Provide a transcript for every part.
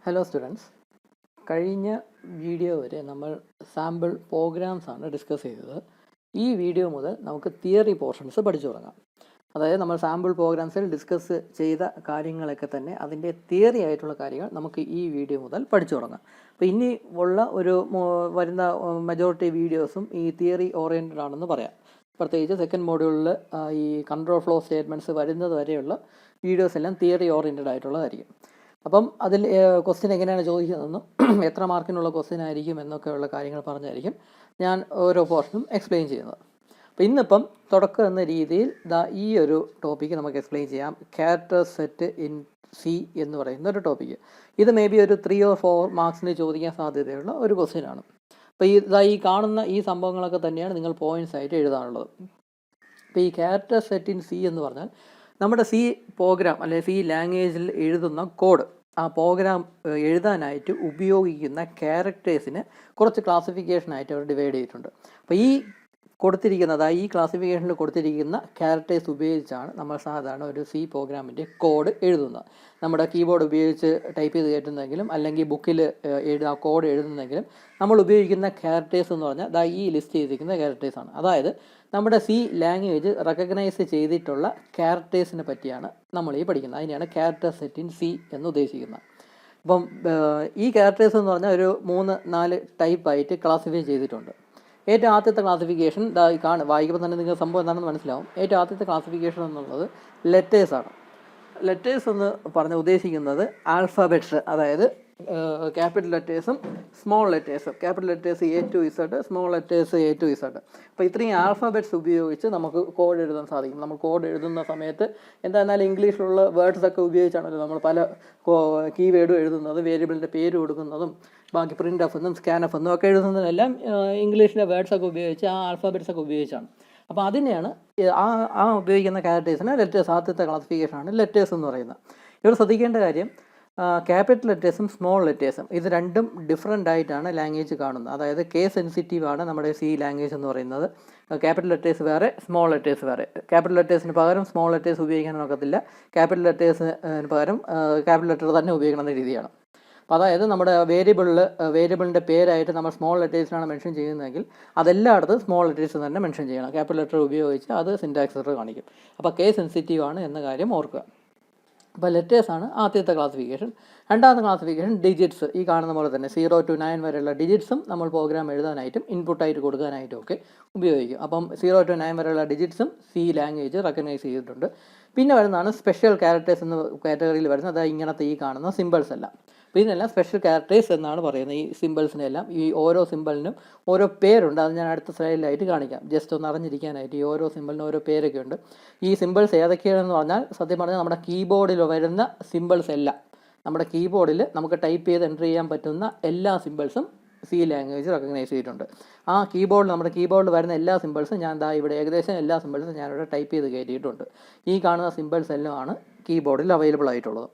Hello students, കഴിഞ്ഞ video വരെ നമ്മൾ സാമ്പിൾ പ്രോഗ്രാംസ് ആണ് ഡിസ്കസ് ചെയ്തത്. ഈ വീഡിയോ മുതൽ നമുക്ക് തിയറി പോർഷൻസ് പഠിച്ചു തുടങ്ങാം. അതായത് നമ്മൾ സാമ്പിൾ പ്രോഗ്രാംസിൽ ഡിസ്കസ് ചെയ്ത കാര്യങ്ങളൊക്കെ തന്നെ അതിൻ്റെ തിയറി ആയിട്ടുള്ള കാര്യങ്ങൾ നമുക്ക് ഈ വീഡിയോ മുതൽ പഠിച്ചു തുടങ്ങാം. അപ്പോൾ ഇനി ഉള്ള വരുന്ന മെജോറിറ്റി വീഡിയോസും ഈ തിയറി ഓറിയൻറ്റഡ് ആണെന്ന് പറയാം. പ്രത്യേകിച്ച് സെക്കൻഡ് മോഡ്യൂളിൽ ഈ കൺട്രോൾ ഫ്ലോ സ്റ്റേറ്റ്മെൻറ്റ്സ് വരുന്നത് വരെയുള്ള വീഡിയോസ് എല്ലാം തിയറി ഓറിയൻറ്റഡ് ആയിട്ടുള്ളതായിരിക്കും. അപ്പം അതിൽ ക്വസ്റ്റ്യൻ എങ്ങനെയാണ് ചോദിക്കുന്നതെന്നും എത്ര മാർക്കിനുള്ള ക്വസ്റ്റ്യൻ ആയിരിക്കും എന്നൊക്കെയുള്ള കാര്യങ്ങൾ പറഞ്ഞായിരിക്കും ഞാൻ ഓരോ പോർഷനും എക്സ്പ്ലെയിൻ ചെയ്യുന്നത്. അപ്പോൾ ഇന്നിപ്പം തുടക്കം എന്ന രീതിയിൽ ഈ ഒരു ടോപ്പിക്ക് നമുക്ക് എക്സ്പ്ലെയിൻ ചെയ്യാം. ക്യാരക്ടർ സെറ്റ് ഇൻ സി എന്ന് പറയുന്ന ഒരു ടോപ്പിക്ക്. ഇത് മേ ബി ഒരു 3 or 4 മാർക്സിന് ചോദിക്കാൻ സാധ്യതയുള്ള ഒരു ക്വസ്റ്റ്യൻ ആണ്. അപ്പോൾ ഈ കാണുന്ന ഈ സംഭവങ്ങളൊക്കെ തന്നെയാണ് നിങ്ങൾ പോയിൻറ്റ്സ് ആയിട്ട് എഴുതാനുള്ളത്. അപ്പോൾ ഈ ക്യാരക്ടർ സെറ്റ് ഇൻ സി എന്ന് പറഞ്ഞാൽ നമ്മുടെ സി പ്രോഗ്രാം അല്ലെങ്കിൽ സി ലാംഗ്വേജിൽ എഴുതുന്ന കോഡ്, ആ പ്രോഗ്രാം എഴുതാനായിട്ട് ഉപയോഗിക്കുന്ന ക്യാരക്ടേഴ്സിന് കുറച്ച് ക്ലാസിഫിക്കേഷനായിട്ട് അവർ ഡിവൈഡ് ചെയ്തിട്ടുണ്ട്. അപ്പോൾ ഈ ക്ലാസിഫിക്കേഷനിൽ കൊടുത്തിരിക്കുന്ന ക്യാരക്ടേഴ്സ് ഉപയോഗിച്ചാണ് നമ്മൾ സാധാരണ ഒരു സി പ്രോഗ്രാമിൻ്റെ കോഡ് എഴുതുന്നത്. നമ്മുടെ കീബോർഡ് ഉപയോഗിച്ച് ടൈപ്പ് ചെയ്ത് കയറ്റുന്നെങ്കിലും അല്ലെങ്കിൽ ബുക്കിൽ കോഡ് എഴുതുന്നെങ്കിലും നമ്മൾ ഉപയോഗിക്കുന്ന ക്യാരക്ടേഴ്സ് എന്ന് പറഞ്ഞാൽ ഈ ലിസ്റ്റ് ചെയ്തിരിക്കുന്ന ക്യാരക്ടേഴ്സാണ്. അതായത് നമ്മുടെ സി ലാംഗ്വേജ് റെക്കഗ്നൈസ് ചെയ്തിട്ടുള്ള ക്യാരക്ടേഴ്സിനെ പറ്റിയാണ് നമ്മൾ ഈ പഠിക്കുന്നത്. അതിനെയാണ് ക്യാരക്ടർ സെറ്റ് ഇൻ സി എന്ന് ഉദ്ദേശിക്കുന്നത്. അപ്പം ഈ ക്യാരക്ടേഴ്സ് എന്ന് പറഞ്ഞാൽ ഒരു 3-4 ടൈപ്പായിട്ട് ക്ലാസിഫൈ ചെയ്തിട്ടുണ്ട്. ഏറ്റവും ആദ്യത്തെ ക്ലാസിഫിക്കേഷൻ വായിക്കുമ്പോൾ തന്നെ നിങ്ങൾക്ക് സംഭവം എന്താണെന്ന് മനസ്സിലാവും. ഏറ്റവും ആദ്യത്തെ ക്ലാസിഫിക്കേഷൻ എന്നുള്ളത് ലെറ്റേഴ്സാണ്. ലെറ്റേഴ്സ് എന്ന് പറഞ്ഞ് ഉദ്ദേശിക്കുന്നത് ആൽഫബറ്റ്സ്, അതായത് ക്യാപിറ്റൽ ലെറ്റേഴ്സും സ്മോൾ ലെറ്റേഴ്സും. Capital letters A to Z, small letters A to Z. അപ്പോൾ ഇത്രയും ആൽഫബറ്റ്സ് ഉപയോഗിച്ച് നമുക്ക് കോഡ് എഴുതാൻ സാധിക്കും. നമ്മൾ കോഡ് എഴുതുന്ന സമയത്ത് എന്തായാലും ഇംഗ്ലീഷിലുള്ള വേർഡ്സ് ഒക്കെ ഉപയോഗിച്ചാണല്ലോ നമ്മൾ പല കീവേഡും എഴുതുന്നത്, വേരിയബിളിൻ്റെ പേര് കൊടുക്കുന്നതും ബാക്കി പ്രിൻ്റ് എഫ് എന്നും സ്കാൻ എഫ് എന്നും ഒക്കെ എഴുതുന്നതിനെല്ലാം ഇംഗ്ലീഷിലെ വേർഡ്സ് ഒക്കെ ഉപയോഗിച്ച് ആ ആൽഫബറ്റ്സ് ഒക്കെ ഉപയോഗിച്ചാണ്. അപ്പോൾ അതിനെയാണ് ആ ഉപയോഗിക്കുന്ന ക്യാരക്ടേഴ്സിന് ലെറ്റേഴ്സ്, ആദ്യത്തെ ക്ലാസിഫിക്കേഷനാണ് ലെറ്റേഴ്സ് എന്ന് പറയുന്നത്. ഇവിടെ ശ്രദ്ധിക്കേണ്ട കാര്യം, ക്യാപിറ്റൽ ലെറ്റേഴ്സും സ്മോൾ ലെറ്റേഴ്സും ഇത് രണ്ടും ഡിഫറെൻ്റ് ആയിട്ടാണ് ലാംഗ്വേജ് കാണുന്നത്. അതായത് കേസ് സെൻസിറ്റീവ് ആണ് നമ്മുടെ സി ലാംഗ്വേജ് എന്ന് പറയുന്നത്. ക്യാപിറ്റൽ ലെറ്റേഴ്സ് വേറെ, സ്മോൾ ലെറ്റേഴ്സ് വേറെ. ക്യാപിറ്റൽ ലെറ്റേഴ്സിന് പകരം സ്മോൾ ലെറ്റേഴ്സ് ഉപയോഗിക്കാൻ നോക്കത്തില്ല. ക്യാപിറ്റൽ ലെറ്റേഴ്സിന് പകരം ക്യാപിറ്റൽ ലെറ്റർ തന്നെ ഉപയോഗിക്കുന്ന രീതിയാണ്. അപ്പോൾ അതായത് നമ്മുടെ വേരിയബിളിൻ്റെ പേരായിട്ട് നമ്മൾ സ്മോൾ ലെറ്റേഴ്സിനാണ് മെൻഷൻ ചെയ്യുന്നതെങ്കിൽ അതെല്ലായിടത്തും സ്മോൾ ലെറ്റേഴ്സ് തന്നെ മെൻഷൻ ചെയ്യണം. ക്യാപിറ്റൽ ലെറ്റർ ഉപയോഗിച്ച് അത് സിൻടാക്സ് എറർ കാണിക്കും. അപ്പോൾ കേസ് സെൻസിറ്റീവ് ആണ് എന്ന കാര്യം ഓർക്കുക. അപ്പോൾ ലെറ്റേഴ്സാണ് ആദ്യത്തെ ക്ലാസിഫിക്കേഷൻ. രണ്ടാമത്തെ ക്ലാസിഫിക്കേഷൻ ഡിജിറ്റ്സ്. ഈ കാണുന്ന പോലെ തന്നെ 0 to 9 വരെയുള്ള ഡിജിറ്റ്സും നമ്മൾ പ്രോഗ്രാം എഴുതാനായിട്ടും ഇൻപുട്ടായിട്ട് കൊടുക്കാനായിട്ടും ഒക്കെ ഉപയോഗിക്കും. അപ്പം 0 to 9 വരെയുള്ള ഡിജിറ്റ്സും സി ലാംഗ്വേജ് റെക്കഗ്നൈസ് ചെയ്തിട്ടുണ്ട്. പിന്നെ വരുന്നതാണ് സ്പെഷ്യൽ ക്യാരക്ടേഴ്സ് എന്ന കാറ്റഗറിയിൽ വരുന്നത്. അതായത് ഇങ്ങനത്തെ ഈ കാണുന്ന സിമ്പിൾസ് എല്ലാം. അപ്പോൾ ഇതിനെല്ലാം സ്പെഷ്യൽ ക്യാരക്ടേഴ്സ് എന്നാണ് പറയുന്നത്. ഈ സിമ്പിൾസിനെല്ലാം, ഈ ഓരോ സിമ്പിളിനും ഓരോ പേരുണ്ട്. അത് ഞാൻ അടുത്ത സ്ലൈഡിലായിട്ട് കാണിക്കാം, ജസ്റ്റ് ഒന്ന് അറിഞ്ഞിരിക്കാനായിട്ട്. ഈ ഓരോ സിമ്പിളിനും ഓരോ പേരൊക്കെ ഉണ്ട്. ഈ സിമ്പിൾസ് ഏതൊക്കെയാണെന്ന് പറഞ്ഞാൽ സത്യം പറഞ്ഞാൽ നമ്മുടെ കീബോർഡിൽ വരുന്ന സിമ്പിൾസ് എല്ലാം, നമ്മുടെ കീബോർഡിൽ നമുക്ക് ടൈപ്പ് ചെയ്ത് എൻ്റർ ചെയ്യാൻ പറ്റുന്ന എല്ലാ സിമ്പിൾസും സി ലാംഗ്വേജ് റെക്കഗ്നൈസ് ചെയ്തിട്ടുണ്ട്. ആ നമ്മുടെ കീബോർഡിൽ വരുന്ന എല്ലാ സിമ്പിൾസും ഞാൻ ഇവിടെ ഏകദേശം എല്ലാ സിമ്പിൾസും ഞാനിവിടെ ടൈപ്പ് ചെയ്ത് കയറ്റിയിട്ടുണ്ട്. ഈ കാണുന്ന സിമ്പിൾസ് എല്ലാം ആണ് കീബോർഡിൽ അവൈലബിൾ ആയിട്ടുള്ളത്.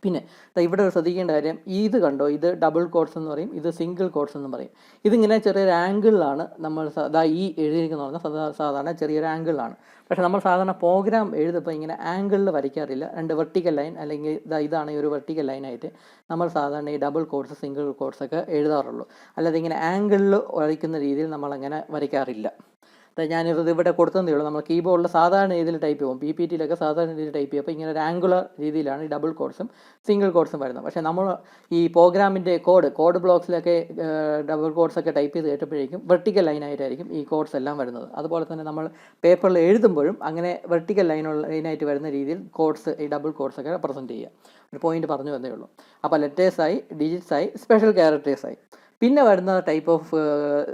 പിന്നെ ഇവിടെ ശ്രദ്ധിക്കേണ്ട കാര്യം, ഇത് കണ്ടോ, ഇത് ഡബിൾ കോഡ്സ് എന്ന് പറയും, ഇത് സിംഗിൾ കോഡ്സ് എന്നും പറയും. ഇതിങ്ങനെ ചെറിയൊരു ആംഗിളിലാണ് നമ്മൾ ഈ എഴുതിയിരിക്കുന്ന പറഞ്ഞാൽ സാധാരണ ചെറിയൊരു ആംഗിളിലാണ്. പക്ഷേ നമ്മൾ സാധാരണ പ്രോഗ്രാം എഴുതുമ്പോൾ ഇങ്ങനെ ആംഗിളിൽ വരയ്ക്കാറില്ല. 2 വെർട്ടിക്കൽ ലൈൻ അല്ലെങ്കിൽ ഇതാണ് ഈ ഒരു വെർട്ടിക്കൽ ലൈനായിട്ട് നമ്മൾ സാധാരണ ഈ ഡബിൾ കോഡ്സ് സിംഗിൾ കോഡ്സ് ഒക്കെ എഴുതാറുള്ളൂ. അല്ലാതെ ഇങ്ങനെ ആംഗിളിൽ വരയ്ക്കുന്ന രീതിയിൽ നമ്മളങ്ങനെ വരയ്ക്കാറില്ല. ഞാനിത് ഇവിടെ കൊടുത്തതേ ഉള്ളൂ. നമ്മൾ കീബോർഡിൽ സാധാരണ രീതിയിൽ ടൈപ്പ് ചെയ്യും, PPTയിലൊക്കെ സാധാരണ രീതിയിൽ ടൈപ്പ് ചെയ്യുമ്പോൾ ഇങ്ങനെ ഒരു ആംഗുലർ രീതിയിലാണ് ഈ ഡബിൾ കോഡ്സും സിംഗിൾ കോഡ്സും വരുന്നത്. പക്ഷേ നമ്മൾ ഈ പ്രോഗ്രാമിൻ്റെ കോഡ് ബ്ലോക്സിലൊക്കെ ഡബിൾ കോഡ്സൊക്കെ ടൈപ്പ് ചെയ്ത് കേട്ടപ്പോഴേക്കും വെർട്ടിക്കൽ ലൈനായിട്ടായിരിക്കും ഈ കോഡ്സ് എല്ലാം വരുന്നത്. അതുപോലെ തന്നെ നമ്മൾ പേപ്പറിൽ എഴുതുമ്പോഴും അങ്ങനെ വെർട്ടിക്കൽ ലൈനായിട്ട് വരുന്ന രീതിയിൽ ഈ ഡബിൾ കോഡ്സൊക്കെ റെപ്രസെൻറ്റ് ചെയ്യുക. ഒരു പോയിന്റ് പറഞ്ഞു തന്നേ ഉള്ളൂ. അപ്പോൾ ലെറ്റേഴ്സായി, ഡിജിറ്റ്സായി, സ്പെഷ്യൽ ക്യാരക്ടേഴ്സായി. പിന്നെ വരുന്ന ടൈപ്പ് ഓഫ്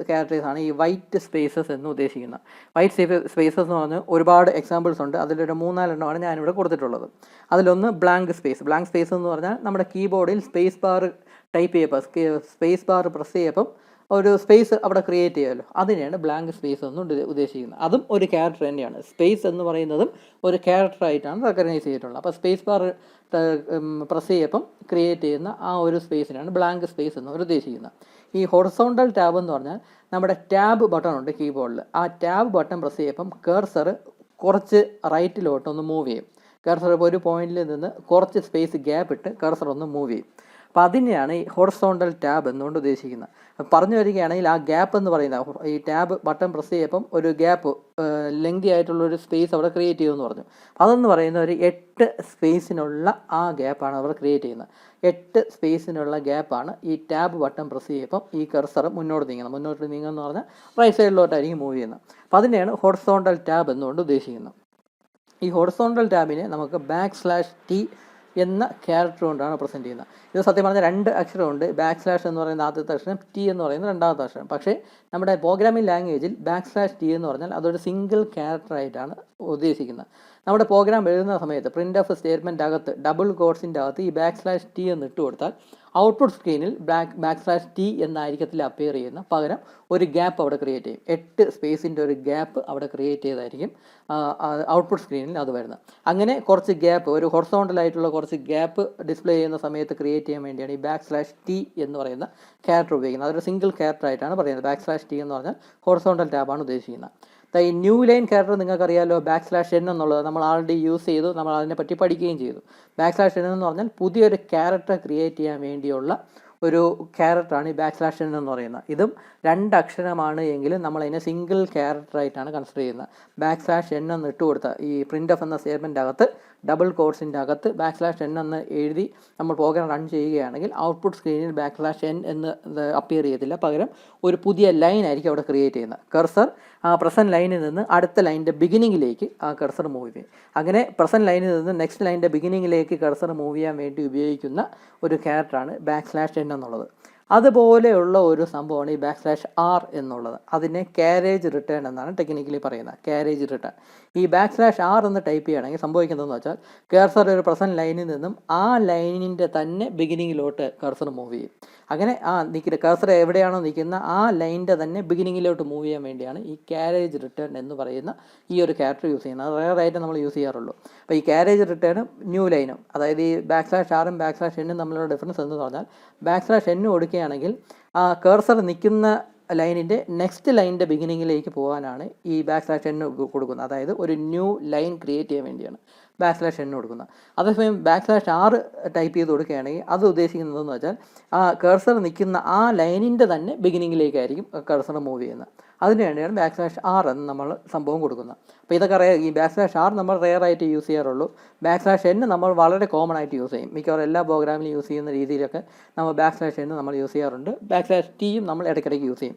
ക്യാരക്ടേഴ്സാണ് ഈ വൈറ്റ് സ്പേസസ് എന്ന് ഉദ്ദേശിക്കുന്നത്. വൈറ്റ് സ്പേസസ് എന്ന് പറഞ്ഞാൽ ഒരുപാട് എക്സാമ്പിൾസ് ഉണ്ട്. അതിലൊരു 3-4 എണ്ണമാണ് ഞാനിവിടെ കൊടുത്തിട്ടുള്ളത്. അതിലൊന്ന് ബ്ലാങ്ക് സ്പേസ് എന്ന് പറഞ്ഞാൽ നമ്മുടെ കീബോർഡിൽ സ്പേസ് ബാർ ടൈപ്പ് ചെയ്യുമ്പോൾ സ്പേസ് ബാർ പ്രസ് ചെയ്യുമ്പം ഒരു സ്പേസ് അവിടെ ക്രിയേറ്റ് ചെയ്യുമല്ലോ, അതിനെയാണ് ബ്ലാങ്ക് സ്പേസ് എന്ന് ഉദ്ദേശിക്കുന്നത്. അതും ഒരു ക്യാരക്ടർ തന്നെയാണ്. സ്പേസ് എന്ന് പറയുന്നതും ഒരു ക്യാരക്ടറായിട്ടാണ് റെക്കഗ്നൈസ് ചെയ്തിട്ടുള്ളത്. അപ്പോൾ സ്പേസ് ബാർ പ്രസ് ചെയ്യുമ്പം ക്രിയേറ്റ് ചെയ്യുന്ന ആ ഒരു സ്പേസിനാണ് ബ്ലാങ്ക് സ്പേസ് എന്ന് ഉദ്ദേശിക്കുന്നത്. ഈ ഹൊറിസോണ്ടൽ ടാബ് എന്ന് പറഞ്ഞാൽ നമ്മുടെ ടാബ് ബട്ടൺ ഉണ്ട് കീബോർഡിൽ. ആ ടാബ് ബട്ടൺ പ്രസ് ചെയ്യുമ്പം കർസർ കുറച്ച് റൈറ്റിലോട്ടൊന്ന് മൂവ് ചെയ്യും. കർസർ ഒരു പോയിന്റിൽ നിന്ന് കുറച്ച് സ്പേസ് ഗ്യാപ്പ് ഇട്ട് കർസർ ഒന്ന് മൂവ് ചെയ്യും. അപ്പോൾ അതിനെയാണ് ഈ ഹൊറിസോണ്ടൽ ടാബ് എന്നുകൊണ്ട് ഉദ്ദേശിക്കുന്നത്. പറഞ്ഞു വരികയാണെങ്കിൽ ആ ഗ്യാപ്പ് എന്ന് പറയുന്നത്, ഈ ടാബ് ബട്ടൺ പ്രസ് ചെയ്യപ്പം ഒരു ഗ്യാപ്പ് ലെങ്തി ആയിട്ടുള്ളൊരു സ്പേസ് അവിടെ ക്രിയേറ്റ് ചെയ്യുമെന്ന് പറഞ്ഞു. അതെന്ന് പറയുന്ന ഒരു 8 സ്പേസിനുള്ള ആ ഗ്യാപ്പാണ് അവർ ക്രിയേറ്റ് ചെയ്യുന്നത്. 8 സ്പേസിനുള്ള ഗ്യാപ്പാണ് ഈ ടാബ് ബട്ടൺ പ്രസ് ചെയ്യുമ്പം ഈ കർസർ മുന്നോട്ട് നീങ്ങുമെന്ന് പറഞ്ഞാൽ റൈറ്റ് സൈഡിലോട്ടായിരിക്കും മൂവ് ചെയ്യുന്നത്. അപ്പോൾ അതിനെയാണ് ഹൊറിസോണ്ടൽ ടാബ് എന്നുകൊണ്ട് ഉദ്ദേശിക്കുന്നത്. ഈ ഹൊറിസോണ്ടൽ ടാബിനെ നമുക്ക് /T എന്ന ക്യാരക്ടർ കൊണ്ടാണ് പ്രസൻറ്റ് ചെയ്യുന്നത്. ഇത് സത്യം പറഞ്ഞാൽ 2 അക്ഷരമുണ്ട്. / എന്ന് പറയുന്ന ആദ്യത്തെ അക്ഷരം, T എന്ന് പറയുന്ന രണ്ടാമത്തെ അക്ഷരം. പക്ഷേ നമ്മുടെ പ്രോഗ്രാമിംഗ് ലാംഗ്വേജിൽ /T എന്ന് പറഞ്ഞാൽ അതൊരു സിംഗിൾ ക്യാരക്ടറായിട്ടാണ് ഉദ്ദേശിക്കുന്നത്. നമ്മുടെ പ്രോഗ്രാം എഴുതുന്ന സമയത്ത് പ്രിൻ്റ് ഓഫ് സ്റ്റേറ്റ്മെൻ്റ് അകത്ത് ഡബിൾ കോട്ട്സിൻ്റെ അകത്ത് ഈ /T എന്ന് ഇട്ട് കൊടുത്താൽ ഔട്ട്പുട്ട് സ്ക്രീനിൽ /T എന്നായിരിക്കത്തില്ല അപ്പിയർ ചെയ്യുന്ന, പകരം ഒരു ഗ്യാപ്പ് അവിടെ ക്രിയേറ്റ് ചെയ്യും. 8 സ്പേസിൻ്റെ ഒരു ഗ്യാപ്പ് അവിടെ ക്രിയേറ്റ് ചെയ്തായിരിക്കും ഔട്ട്പുട്ട് സ്ക്രീനിൽ അത് വരുന്നത്. അങ്ങനെ കുറച്ച് ഗ്യാപ്പ്, ഒരു ഹൊറിസോണ്ടലായിട്ടുള്ള കുറച്ച് ഗ്യാപ്പ് ഡിസ്പ്ലേ ചെയ്യുന്ന സമയത്ത് ക്രിയേറ്റ് ചെയ്യാൻ വേണ്ടിയാണ് ഈ /T എന്ന് പറയുന്ന ക്യാരക്ടർ ഉപയോഗിക്കുന്നത്. അതൊരു സിംഗിൾ ക്യാരക്ടറായിട്ടാണ് പറയുന്നത്. /T എന്ന് പറഞ്ഞാൽ ഹൊറിസോണ്ടൽ ടാബാണ് ഉദ്ദേശിക്കുന്നത്. ഈ ന്യൂ ലൈൻ ക്യാരക്ടർ നിങ്ങൾക്കറിയാമല്ലോ, /N എന്നുള്ളത് നമ്മൾ ആൾറെഡി യൂസ് ചെയ്തു, നമ്മൾ അതിനെപ്പറ്റി പഠിക്കുകയും ചെയ്തു. /N എന്ന് പറഞ്ഞാൽ പുതിയൊരു ക്യാരക്ടർ ക്രിയേറ്റ് ചെയ്യാൻ വേണ്ടിയുള്ള ഒരു ക്യാരക്ടറാണ് ഈ /N എന്ന് പറയുന്നത്. ഇതും 2 അക്ഷരമാണ് എങ്കിലും നമ്മളതിനെ സിംഗിൾ ക്യാരക്ടറായിട്ടാണ് കൺസിഡർ ചെയ്യുന്നത്. /N എന്ന് ഇട്ട് കൊടുത്ത ഈ പ്രിൻ്റ് ഓഫ് എന്ന സ്റ്റേറ്റ്മെൻ്റ് അകത്ത് ഡബിൾ കോട്ട്സിൻ്റെ അകത്ത് /N എന്ന് എഴുതി നമ്മൾ പ്രോഗ്രാം റൺ ചെയ്യുകയാണെങ്കിൽ ഔട്ട്പുട്ട് സ്ക്രീനിൽ /N എന്ന് അപ്പിയർ ചെയ്യത്തില്ല, പകരം ഒരു പുതിയ ലൈൻ ആയിരിക്കും അവിടെ ക്രിയേറ്റ് ചെയ്യുന്നത്. കർസർ ആ പ്രസൻറ്റ് ലൈനിൽ നിന്ന് അടുത്ത ലൈനിൻ്റെ ബിഗിനിങ്ങിലേക്ക് ആ കർസർ മൂവ് ചെയ്യും. അങ്ങനെ പ്രസൻറ്റ് ലൈനിൽ നിന്ന് നെക്സ്റ്റ് ലൈനിൻ്റെ ബിഗിനിങ്ങിലേക്ക് കർസർ മൂവ് ചെയ്യാൻ വേണ്ടി ഉപയോഗിക്കുന്ന ഒരു ക്യാരക്ടറാണ് /N എന്നുള്ളത്. അതുപോലെയുള്ള ഒരു സംഭവമാണ് ഈ /R എന്നുള്ളത്. അതിനെ ക്യാരേജ് റിട്ടേൺ എന്നാണ് ടെക്നിക്കലി പറയുന്നത്. ക്യാരേജ് റിട്ടേൺ ഈ /R എന്ന് ടൈപ്പ് ചെയ്യുകയാണെങ്കിൽ സംഭവിക്കുന്നതെന്ന് വെച്ചാൽ കർസർ ഒരു പ്രസൻറ്റ് ലൈനിൽ നിന്നും ആ ലൈനിൻ്റെ തന്നെ ബിഗിനിങ്ങിലോട്ട് കർസർ മൂവ് ചെയ്യും. അങ്ങനെ നിൽക്കുന്ന കർസർ എവിടെയാണോ നിൽക്കുന്ന ആ ലൈനിൻ്റെ തന്നെ ബിഗിനിങ്ങിലോട്ട് മൂവ് ചെയ്യാൻ വേണ്ടിയാണ് ഈ ക്യാരേജ് റിട്ടേൺ എന്ന് പറയുന്ന ഈ ഒരു ക്യാരക്ടർ യൂസ് ചെയ്യുന്നത്. അത് റെയറായിട്ട് നമ്മൾ യൂസ് ചെയ്യാറുള്ളൂ. അപ്പോൾ ഈ ക്യാരേജ് റിട്ടേണും ന്യൂ ലൈനും, അതായത് ഈ /Rഉം /Nഉം തമ്മിലുള്ള ഡിഫറൻസ് എന്ന് പറഞ്ഞാൽ /N കൊടുക്കുകയാണെങ്കിൽ ആ കർസർ നിൽക്കുന്ന ലൈനിൻ്റെ നെക്സ്റ്റ് ലൈനിൻ്റെ ബിഗിനിങ്ങിലേക്ക് പോകാനാണ് ഈ /N കൊടുക്കുന്നത്. അതായത് ഒരു ന്യൂ ലൈൻ ക്രിയേറ്റ് ചെയ്യാൻ വേണ്ടിയാണ് /N കൊടുക്കുന്നത്. അതേസമയം /R ടൈപ്പ് ചെയ്ത് കൊടുക്കുകയാണെങ്കിൽ അത് ഉദ്ദേശിക്കുന്നതെന്ന് വെച്ചാൽ ആ കർസർ നിൽക്കുന്ന ആ ലൈനിൻ്റെ തന്നെ ബിഗിനിങ്ങിലേക്കായിരിക്കും കർസർ മൂവ് ചെയ്യുന്നത്. അതിന് വേണ്ടിയാണ് /R എന്ന് നമ്മൾ സംഭവം കൊടുക്കുന്നത്. അപ്പോൾ ഇതൊക്കെ ഈ /R നമ്മൾ റെയറായിട്ട് യൂസ് ചെയ്യാറുള്ളൂ. /N നമ്മൾ വളരെ കോമൺ ആയിട്ട് യൂസ് ചെയ്യും. മിക്കവാറും എല്ലാ പ്രോഗ്രാമിലും യൂസ് ചെയ്യുന്ന രീതിയിലൊക്കെ നമ്മൾ /N നമ്മൾ യൂസ് ചെയ്യാറുണ്ട്. /Tയും നമ്മൾ ഇടയ്ക്കിടയ്ക്ക് യൂസ് ചെയ്യും.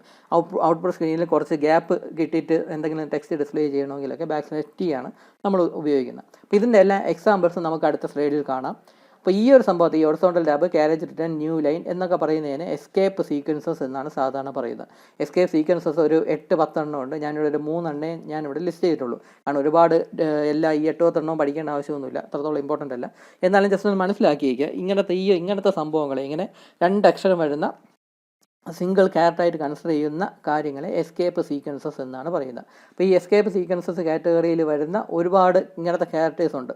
ഔട്ട്പുട്ട് സ്ക്രീനിൽ കുറച്ച് ഗ്യാപ്പ് കിട്ടിയിട്ട് എന്തെങ്കിലും ടെക്സ്റ്റ് ഡിസ്പ്ലേ ചെയ്യണമെങ്കിലൊക്കെ /T ആണ് നമ്മൾ ഉപയോഗിക്കുന്നത്. അപ്പോൾ ഇതിൻ്റെ എല്ലാ എക്സാമ്പിൾസും നമുക്ക് അടുത്ത സ്ലൈഡിൽ കാണാം. അപ്പോൾ ഈ ഒരു സംഭവത്തിൽ ഈ horizontal tab, carriage return, new line എന്നൊക്കെ പറയുന്നതിന് എസ്കേപ്പ് സീക്വൻസസ് എന്നാണ് സാധാരണ പറയുന്നത്. എസ്കേപ്പ് സീക്വൻസസ് ഒരു 8-10 എണ്ണം ഉണ്ട്. ഞാനിവിടെ ഒരു 3 എണ്ണേ ഞാനിവിടെ ലിസ്റ്റ് ചെയ്തിട്ടുള്ളൂ. കാരണം ഒരുപാട് എല്ലാ ഈ 8-10 എണ്ണവും പഠിക്കേണ്ട ആവശ്യമൊന്നുമില്ല, അത്രത്തോളം ഇമ്പോർട്ടൻ്റ് അല്ല. എന്നാലും ജസ്റ്റ് ഒന്ന് മനസ്സിലാക്കിയേക്കുക, ഇങ്ങനത്തെ സംഭവങ്ങളെ, ഇങ്ങനെ 2 അക്ഷരം വരുന്ന സിംഗിൾ ക്യാരക്ടറായിട്ട് കൺസിഡർ ചെയ്യുന്ന കാര്യങ്ങളെ എസ്കേപ്പ് സീക്വൻസസ് എന്നാണ് പറയുന്നത്. അപ്പോൾ ഈ എസ്കേപ്പ് സീക്വൻസസ് കാറ്റഗറിയിൽ വരുന്ന ഒരുപാട് ഇങ്ങനത്തെ ക്യാരക്ടേഴ്സ് ഉണ്ട്.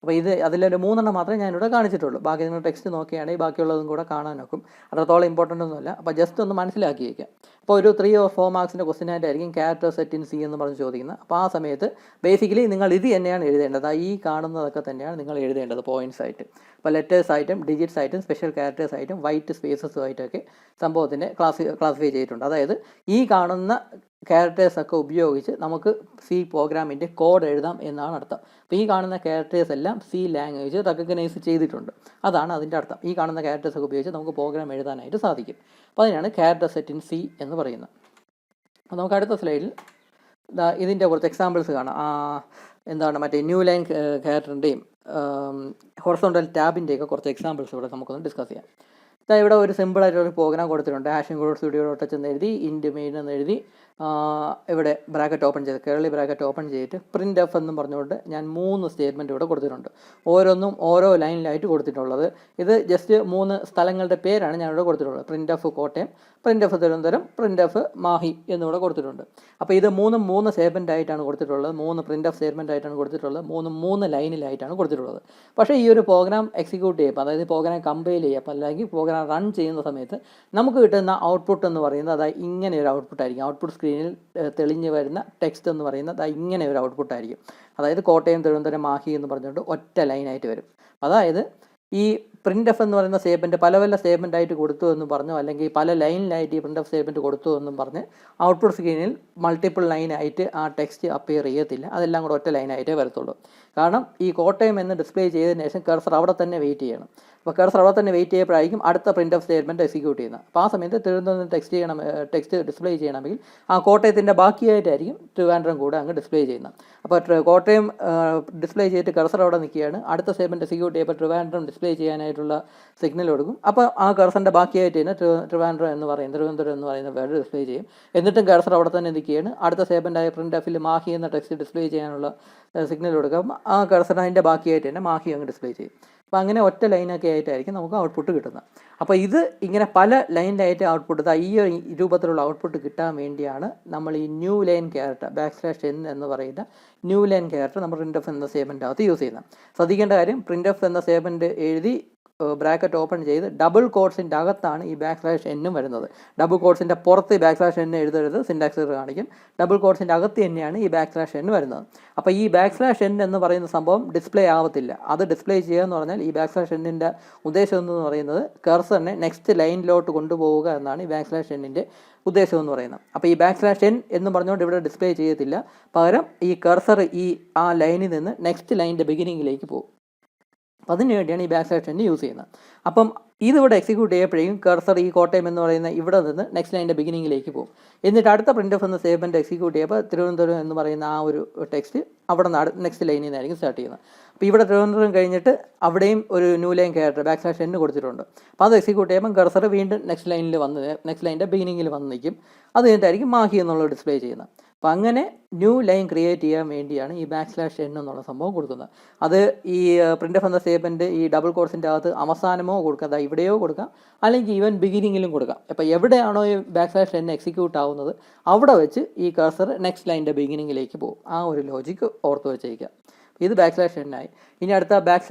അപ്പോൾ അതിലൊരു 3 എണ്ണം മാത്രമേ ഞാനിവിടെ കാണിച്ചിട്ടുള്ളൂ. ബാക്കി നിങ്ങൾ ടെക്സ്റ്റ് നോക്കുകയാണെങ്കിൽ ബാക്കിയുള്ളതും കൂടെ കാണാൻ നോക്കും. അത്രത്തോളം ഇമ്പോർട്ടൻ്റ് ഒന്നുമല്ല. അപ്പോൾ ജസ്റ്റ് ഒന്ന് മനസ്സിലാക്കിയേക്കാം. അപ്പോൾ ഒരു 3 or 4 മാർക്സിൻ്റെ ക്വസ്റ്റ്യൻ ആയിട്ടായിരിക്കും ക്യാരക്ടർ സെറ്റ് ഇൻ C എന്ന് പറഞ്ഞ് ചോദിക്കുന്നത്. അപ്പോൾ ആ സമയത്ത് ബേസിക്കലി നിങ്ങൾ ഇത് തന്നെയാണ് എഴുതേണ്ടത്. ഈ കാണുന്നതൊക്കെ തന്നെയാണ് നിങ്ങൾ എഴുതേണ്ടത് പോയിൻറ്റ്സ് ആയിട്ട്. അപ്പോൾ ലെറ്റേഴ്സ് ആയിട്ടും ഡിജിറ്റ്സ് ആയിട്ടും സ്പെഷ്യൽ ക്യാരക്ടേഴ്സ് ആയിട്ടും വൈറ്റ് സ്പേസസും ആയിട്ടൊക്കെ സംഭവത്തിൻ്റെ ക്ലാസിഫൈ ചെയ്തിട്ടുണ്ട്. അതായത് ഈ കാണുന്ന ക്യാരക്ടേഴ്സൊക്കെ ഉപയോഗിച്ച് നമുക്ക് C പ്രോഗ്രാമിൻ്റെ കോഡ് എഴുതാം എന്നാണ് അർത്ഥം. അപ്പോൾ ഈ കാണുന്ന ക്യാരക്ടേഴ്സ് എല്ലാം C ലാംഗ്വേജ് റെക്കഗ്നൈസ് ചെയ്തിട്ടുണ്ട്. അതാണ് അതിൻ്റെ അർത്ഥം. ഈ കാണുന്ന ക്യാരക്ടേഴ്സൊക്കെ ഉപയോഗിച്ച് നമുക്ക് പ്രോഗ്രാം എഴുതാനായിട്ട് സാധിക്കും. അപ്പോൾ അതിനാണ് ക്യാരക്ടർ സെറ്റ് ഇൻ C എന്ന് പറയുന്നത്. അപ്പോൾ നമുക്ക് അടുത്ത സ്ലൈഡിൽ ഇതിൻ്റെ കുറച്ച് എക്സാമ്പിൾസ് കാണാം. എന്താണ് മറ്റേ ന്യൂ ലൈൻ ക്യാരക്ടറിൻ്റെയും ഹൊറിസോണ്ടൽ ടാബിൻ്റെയൊക്കെ കുറച്ച് എക്സാമ്പിൾസ് ഇവിടെ നമുക്കൊന്ന് ഡിസ്കസ് ചെയ്യാം. ഇവിടെ ഒരു സിമ്പിളായിട്ടൊരു പ്രോഗ്രാം കൊടുത്തിട്ടുണ്ട്. #studio.h എന്ന് എഴുതി ഇൻഡ് മെയിൻ എന്ന് എഴുതി ഇവിടെ ബ്രാക്കറ്റ് ഓപ്പൺ ചെയ്ത് കേർലി ബ്രാക്കറ്റ് ഓപ്പൺ ചെയ്തിട്ട് പ്രിൻ്റ് എഫ് എന്നും പറഞ്ഞുകൊണ്ട് ഞാൻ 3 സ്റ്റേറ്റ്മെൻറ്റ് ഇവിടെ കൊടുത്തിട്ടുണ്ട്. ഓരോന്നും ഓരോ ലൈനിലായിട്ട് കൊടുത്തിട്ടുള്ളത്. ഇത് ജസ്റ്റ് 3 സ്ഥലങ്ങളുടെ പേരാണ് ഞാനിവിടെ കൊടുത്തിട്ടുള്ളത്. Print F Kottayam, print F Thiruvananthapuram, print F Mahe എന്നിവിടെ കൊടുത്തിട്ടുണ്ട്. അപ്പോൾ ഇത് 3 സ്റ്റേറ്റ്മെൻ്റ് ആയിട്ടാണ് കൊടുത്തിട്ടുള്ളത്. 3 പ്രിൻ്റ് എഫ് സ്റ്റേറ്റ്മെൻ്റ് ആയിട്ടാണ് കൊടുത്തിട്ടുള്ളത്. 3 ലൈനിലായിട്ടാണ് കൊടുത്തിട്ടുള്ളത്. പക്ഷേ ഈ ഒരു പ്രോഗ്രാം എക്സിക്യൂട്ട് ചെയ്യുമ്പോൾ, അതായത് പ്രോഗ്രാം കമ്പൈൽ ചെയ്യുമ്പോൾ അല്ലെങ്കിൽ പ്രോഗ്രാം റൺ ചെയ്യുന്ന സമയത്ത് നമുക്ക് കിട്ടുന്ന ഔട്ട്പുട്ട് എന്ന് പറയുന്നത് അതായത് ഇങ്ങനെ ഒരു ഔട്ട്പുട്ടായിരിക്കും. ഔട്ട്പുട്ട് സ്ക്രീനിൽ തെളിഞ്ഞ് വരുന്ന ടെക്സ്റ്റ് എന്ന് പറയുന്നത് ഇങ്ങനെ ഒരു ഔട്ട്പുട്ടായിരിക്കും. അതായത് കോട്ടയം, തിരുവനന്തപുരം, മാഹി എന്ന് പറഞ്ഞുകൊണ്ട് ഒറ്റ ലൈനായിട്ട് വരും. അതായത് ഈ പ്രിൻ്റ് എഫ് എന്ന് പറയുന്ന സ്റ്റേറ്റ്മെൻറ്റ് പല പല സ്റ്റേറ്റ്മെൻ്റ് ആയിട്ട് കൊടുത്തു എന്ന് പറഞ്ഞോ, അല്ലെങ്കിൽ പല ലൈനിലായിട്ട് ഈ പ്രിൻ്റ് എഫ് സ്റ്റേറ്റ്മെൻറ്റ് കൊടുത്തു എന്നും പറഞ്ഞ് ഔട്ട്പുട്ട് സ്ക്രീനിൽ മൾട്ടിപ്പിൾ ലൈനായിട്ട് ആ ടെക്സ്റ്റ് അപ്പിയർ ചെയ്യത്തില്ല. അതെല്ലാം കൂടെ ഒറ്റ ലൈനായിട്ടേ വരത്തുള്ളൂ. കാരണം ഈ കോട്ടയം എന്ന് ഡിസ്പ്ലേ ചെയ്തതിന് ശേഷം കർസർ അവിടെ തന്നെ വെയിറ്റ് ചെയ്യണം. അപ്പോൾ കർസർ അവിടെ തന്നെ വെയിറ്റ് ചെയ്യുമ്പോഴായിരിക്കും അടുത്ത പ്രിൻ്റ് ഓഫ് സ്റ്റേറ്റ്മെൻറ്റ് എക്സിക്യൂട്ട് ചെയ്യുന്നത്. അപ്പോൾ ആ സമയത്ത് തിരുവനന്തപുരം ടെക്സ്റ്റ് ഡിസ്പ്ലേ ചെയ്യണമെങ്കിൽ ആ കോട്ടയത്തിൻ്റെ ബാക്കിയായിട്ടായിരിക്കും ട്രിവാൻഡ്രം കൂടെ അങ്ങ് ഡിസ്പ്ലേ ചെയ്യുന്നത്. അപ്പോൾ കോട്ടയം ഡിസ്പ്ലേ ചെയ്തിട്ട് കർസർ അവിടെ നിൽക്കുകയാണ്. അടുത്ത സ്റ്റേറ്റ്മെൻറ്റ് എക്സിക്യൂട്ട് ചെയ്യുമ്പോൾ ട്രിവാൻഡ്രം ഡിസ്പ്ലേ ചെയ്യാനായിട്ടുള്ള സിഗ്നൽ കൊടുക്കും. അപ്പോൾ ആ കർസറിൻ്റെ ബാക്കിയായിട്ട് തന്നെ ട്രിവാൻഡ്രം എന്ന് പറയുന്നത് തിരുവനന്തപുരം എന്ന് പറയുന്ന വേർഡ് ഡിസ്പ്ലേ ചെയ്യും. എന്നിട്ടും കർസർ അവിടെ തന്നെ നിൽക്കുകയാണ്. അടുത്ത സ്റ്റേറ്റ്മെൻറ്റായ പ്രിൻ്റ് എഫിൽ മാഹി എന്ന ടെക്സ്റ്റ് ഡിസ്പ്ലേ ചെയ്യാനുള്ള സിഗ്നൽ കൊടുക്കും. ആ കർസർ അതിൻ്റെ ബാക്കിയായിട്ട് തന്നെ മാഹി അങ്ങ് ഡിസ്പ്ലേ ചെയ്യും. അപ്പോൾ അങ്ങനെ ഒറ്റ ലൈനൊക്കെ ആയിട്ടായിരിക്കും നമുക്ക് ഔട്ട്പുട്ട് കിട്ടുന്നത്. അപ്പോൾ ഇത് ഇങ്ങനെ പല ലൈനിലായിട്ട് ഔട്ട്പുട്ട് ഈ രൂപത്തിലുള്ള ഔട്ട്പുട്ട് കിട്ടാൻ വേണ്ടിയാണ് നമ്മൾ ഈ ന്യൂ ലൈൻ ക്യാരക്ടർ \n എന്ന് പറയുന്ന ന്യൂ ലൈൻ ക്യാരക്ടർ നമ്മൾ പ്രിൻ്റ് എഫ് എന്ന സ്റ്റേറ്റ്മെൻ്റ് അകത്ത് യൂസ് ചെയ്യുന്നത്. ശ്രദ്ധിക്കേണ്ട കാര്യം, പ്രിൻ്റ് എഫ് എന്ന സ്റ്റേറ്റ്മെൻറ്റ് എഴുതി ബ്രാക്കറ്റ് ഓപ്പൺ ചെയ്ത് ഡബിൾ കോട്ട്സിൻ്റെ അകത്താണ് ഈ \n വരുന്നത്. ഡബിൾ കോട്ട്സിൻ്റെ പുറത്ത് \n എഴുതരുത്, സിൻടാക്സ് എറർ കാണിക്കും. ഡബിൾ കോട്ട്സിൻ്റെ അകത്ത് തന്നെയാണ് ഈ \n വരുന്നത്. അപ്പോൾ ഈ \n എന്ന് പറയുന്ന സംഭവം ഡിസ്പ്ലേ ആവത്തില്ല. അത് ഡിസ്പ്ലേ ചെയ്യുക എന്ന് പറഞ്ഞാൽ ഈ \n ഉദ്ദേശം എന്ന് പറയുന്നത് കർസറിനെ നെക്സ്റ്റ് ലൈനിലോട്ട് കൊണ്ടുപോവുക എന്നാണ് ഈ \n ഉദ്ദേശം എന്ന് പറയുന്നത്. അപ്പോൾ ഈ \n എന്ന് പറഞ്ഞുകൊണ്ട് ഇവിടെ ഡിസ്പ്ലേ ചെയ്യത്തില്ല. പകരം ഈ കർസർ ആ ലൈനിൽ നിന്ന് നെക്സ്റ്റ് ലൈനിൻ്റെ ബിഗിനിങ്ങിലേക്ക് പോകും. അപ്പം അതിന് വേണ്ടിയാണ് ഈ \n യൂസ് ചെയ്യുന്നത്. അപ്പം ഇതിവിടെ എക്സിക്യൂട്ട് ചെയ്യുമ്പോഴേക്കും കർസർ ഈ കോട്ടയം എന്ന് പറയുന്ന ഇവിടെ നിന്ന് നെക്സ്റ്റ് ലൈനിൻ്റെ ബിഗിനിങ്ങിലേക്ക് പോകും. എന്നിട്ട് അടുത്ത പ്രിൻ്റ് എഫ് എന്ന സ്റ്റേറ്റ്മെൻറ്റ് എക്സിക്യൂട്ട് ചെയ്യുമ്പോൾ തിരുവനന്തപുരം എന്ന് പറയുന്ന ആ ഒരു ടെക്സ്റ്റ് അവിടെ നിന്ന് നെക്സ്റ്റ് ലൈനിൽ നിന്നായിരിക്കും സ്റ്റാർട്ട് ചെയ്യുന്നത്. അപ്പോൾ ഇവിടെ തിരുവനന്തപുരം കഴിഞ്ഞിട്ട് അവിടെയും ഒരു ന്യൂ ലൈൻ ക്യാരക്ടർ \n കൊടുത്തിട്ടുണ്ട്. അപ്പോൾ അത് എക്സിക്യൂട്ട് ചെയ്യുമ്പോൾ കർസർ വീണ്ടും നെക്സ്റ്റ് ലൈനിൻ്റെ ബിഗിനിങ്ങിൽ വന്ന് നിൽക്കും. അത് കഴിഞ്ഞിട്ടായിരിക്കും മാഹി എന്നുള്ളത് ഡിസ്പ്ലേ ചെയ്യുന്നത്. അപ്പോൾ അങ്ങനെ ന്യൂ ലൈൻ ക്രിയേറ്റ് ചെയ്യാൻ വേണ്ടിയാണ് ഈ \n എന്നുള്ള സംഭവം കൊടുക്കുന്നത്. അത് ഈ പ്രിൻ്റ് എഫ് എന്ന സ്റ്റേറ്റ്മെൻറ്റ് ഈ ഡബിൾ കോട്ട്സിൻ്റെ അകത്ത് അവസാനമോ കൊടുക്കാം, അതായത് ഇവിടെയോ കൊടുക്കാം, അല്ലെങ്കിൽ ഈവൻ ബിഗിനിങ്ങിലും കൊടുക്കാം. അപ്പോൾ എവിടെയാണോ ഈ \n എക്സിക്യൂട്ട് ആവുന്നത് അവിടെ വെച്ച് ഈ കർസർ നെക്സ്റ്റ് ലൈനിൻ്റെ ബിഗിനിങ്ങിലേക്ക് പോകും. ആ ഒരു ലോജിക്ക് ഓർത്ത് വെച്ചേക്കുക. ഇത് \n ആയി. ഇനി അടുത്ത